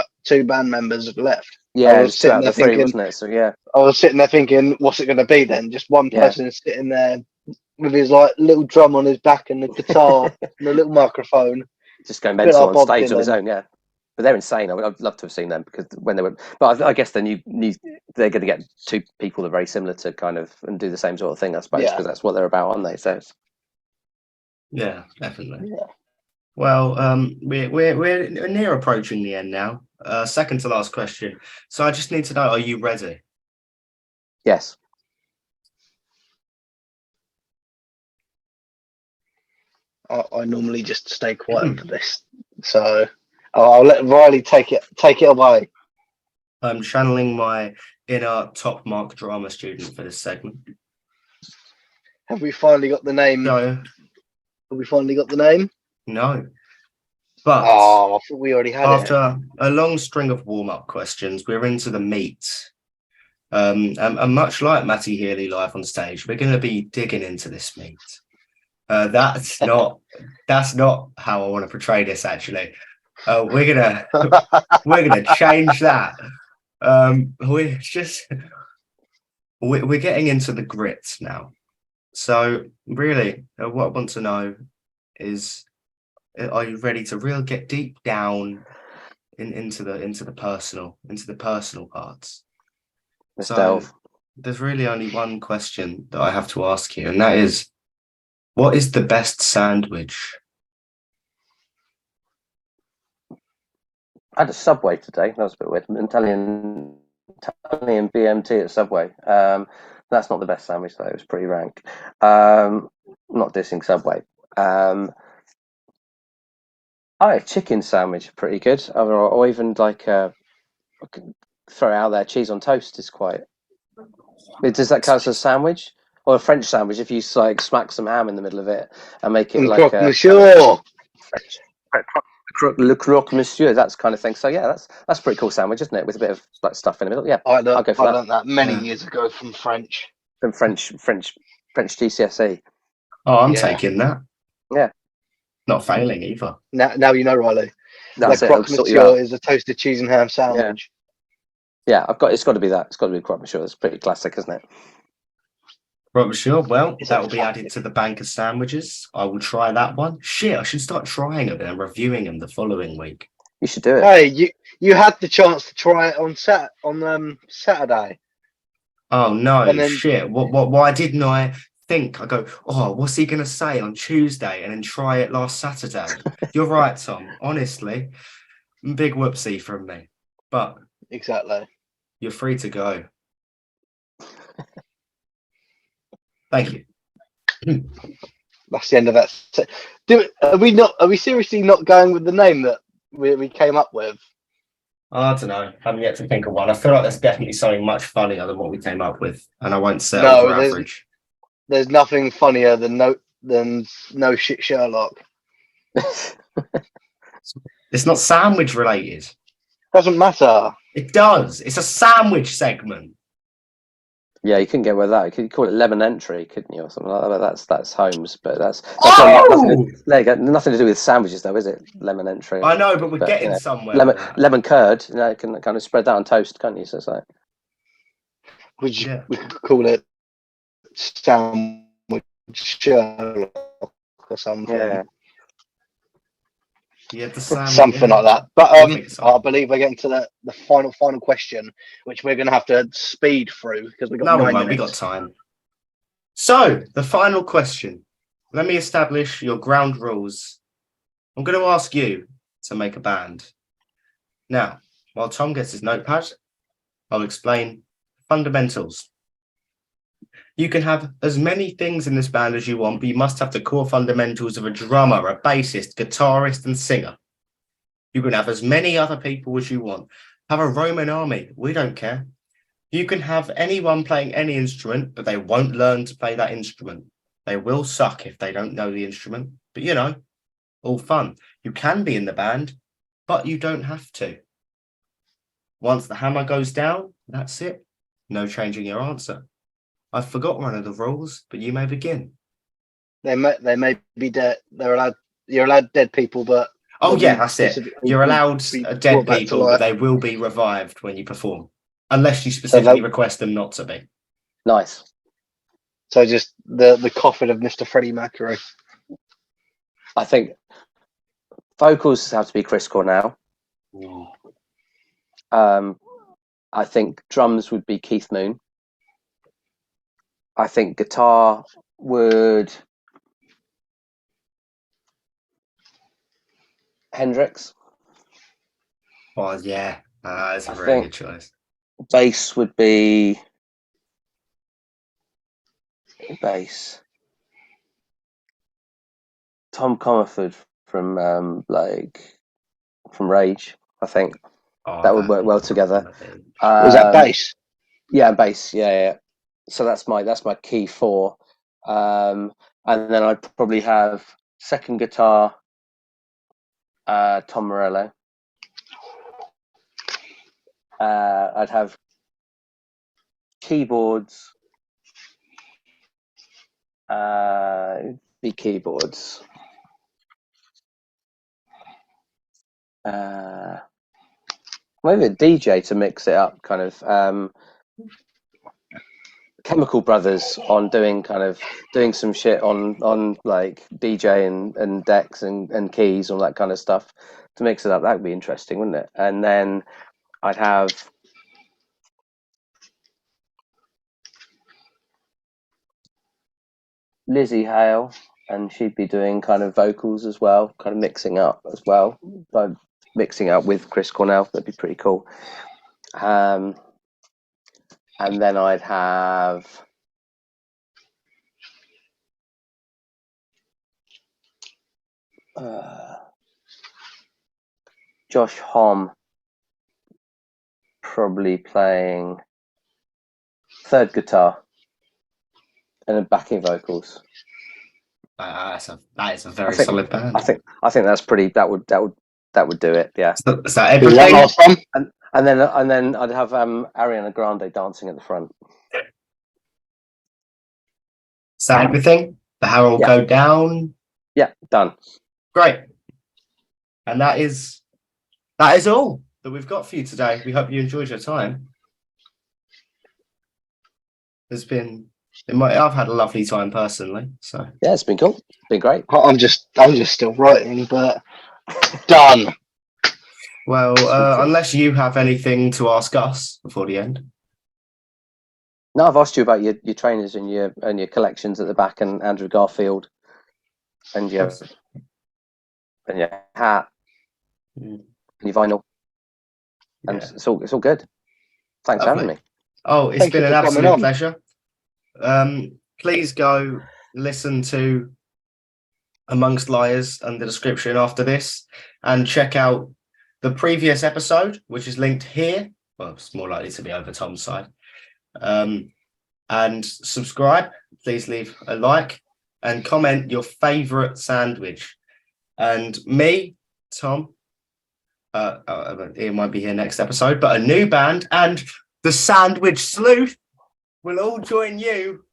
band members have left. Yeah, it was two out of the three, wasn't it? So yeah, I was sitting there thinking, what's it going to be then? Just one person sitting there with his like little drum on his back and the guitar and a little microphone, just going mental on stage on his own. Yeah, but they're insane. I'd love to have seen them because when they were. But I guess then they're going to get two people that are very similar to kind of and do the same sort of thing, I suppose, because that's what they're about, aren't they? So yeah, definitely. Yeah. Well, we're near approaching the end now. Second to last question. So I just need to know: are you ready? Yes. I normally just stay quiet for this, so I'll let Riley take it away. I'm channeling my inner top mark drama student for this segment. Have we finally got the name? No. Have we finally got the name? No. But I thought we already had it. After a long string of warm-up questions, we're into the meat. And much like Matty Healy live on stage, we're going to be digging into this meat. That's not how I want to portray this. Actually, we're gonna change that. We're getting into the grit now. So really, what I want to know is, are you ready to really get deep down into the personal parts? Let's delve. There's really only one question that I have to ask you, and that is, what is the best sandwich? I had a Subway today. That was a bit weird. Italian BMT at Subway. That's not the best sandwich though. It was pretty rank. Not dissing Subway. A chicken sandwich, pretty good. Or even like I can throw it out there. Cheese on toast is quite. Does that count as a sandwich? Or a French sandwich if you like smack some ham in the middle of it and make it like a le croque monsieur, that kind of thing. So yeah, that's a pretty cool sandwich, isn't it? With a bit of like stuff in the middle. Yeah, I'll go for that. I learned that many years ago from French. From French GCSE. Oh, I'm taking that. Yeah, not failing either. Now you know, Riley. That's le croque monsieur is a toasted cheese and ham sandwich. Yeah, it's got to be that. It's got to be croque monsieur. That's pretty classic, isn't it? Right, sure. Well, that will be added to the bank of sandwiches. I will try that one. Shit, I should start trying them and reviewing them the following week. You should do it. Hey, you had the chance to try it on Saturday. Oh no, shit. Why didn't I think? I go, oh, what's he gonna say on Tuesday, and then try it last Saturday? You're right, Tom. Honestly, big whoopsie from me. But exactly, you're free to go. Thank you. That's the end of that. Are we seriously not going with the name that we came up with? I don't know. I haven't yet to think of one. I feel like there's definitely something much funnier than what we came up with, and I won't settle for average. There's nothing funnier than no shit Sherlock. It's not sandwich related. Doesn't matter. It does. It's a sandwich segment. Yeah, you couldn't get away with that. You could call it lemon entry, couldn't you, or something like that? That's Holmes, but that's nothing to do with sandwiches, though, is it? Lemon entry. I know, but we're getting somewhere. Lemon curd, you can kind of spread that on toast, can't you? So it's like we could call it sandwich Sherlock or something. Yeah, something like that. But I believe we're getting to the final question, which we're going to have to speed through because we've got 9 minutes. We got time. So the final question. Let me establish your ground rules I'm going to ask you to make a band. Now, while Tom gets his notepad, I'll explain fundamentals. You can have as many things in this band as you want, but you must have the core fundamentals of a drummer, a bassist, guitarist, and singer. You can have as many other people as you want. Have a Roman army. We don't care. You can have anyone playing any instrument, but they won't learn to play that instrument. They will suck if they don't know the instrument. But, you know, all fun. You can be in the band, but you don't have to. Once the hammer goes down, that's it. No changing your answer. I've forgot one of the rules, but you may begin. They may be dead. You're allowed dead people, but oh yeah, that's it. You're allowed dead people, but they will be revived when you perform, unless you specifically request them not to be. Nice. So just the coffin of Mr. Freddie Mercury. I think vocals have to be Chris Cornell. I think drums would be Keith Moon. I think guitar would Hendrix. Well, yeah, that's a very good choice. Bass would be Tom Comerford from Rage. I think that would work well together. Was that bass? Yeah, bass. Yeah. So that's my key four, and then I'd probably have second guitar, Tom Morello. I'd have keyboards. Be keyboards. Maybe a DJ to mix it up, kind of. Chemical Brothers on doing some shit on like DJ and decks and keys, all that kind of stuff to mix it up. That would be interesting, wouldn't it? And then I'd have Lizzie Hale, and she'd be doing kind of vocals as well, kind of mixing up as well, like mixing up with Chris Cornell. That'd be pretty cool. And then I'd have Josh Homme probably playing third guitar and then backing vocals. That is a very solid band. I think that's pretty. That would do it. Yeah. Is that everything? And then I'd have Ariana Grande dancing at the front. Is that everything? The hammer will go down. Yeah, done. Great. And that is all that we've got for you today. We hope you enjoyed your time. I've had a lovely time personally. So yeah, it's been cool. It's been great. I'm just still writing, but done. Well, unless you have anything to ask us before the end. No, I've asked you about your trainers and your collections at the back, and Andrew Garfield, and your hat, and your vinyl, and it's all good. Thanks for having me. Oh, it's been an absolute pleasure. Please go listen to Amongst Liars in the description after this, and check out the previous episode, which is linked here. Well, it's more likely to be over Tom's side. And subscribe. Please leave a like and comment your favorite sandwich. And me, Tom, Ian won't be here next episode, but a new band and the Sandwich Sleuth will all join you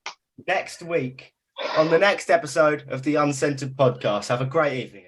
next week on the next episode of the Uncensored Podcast. Have a great evening.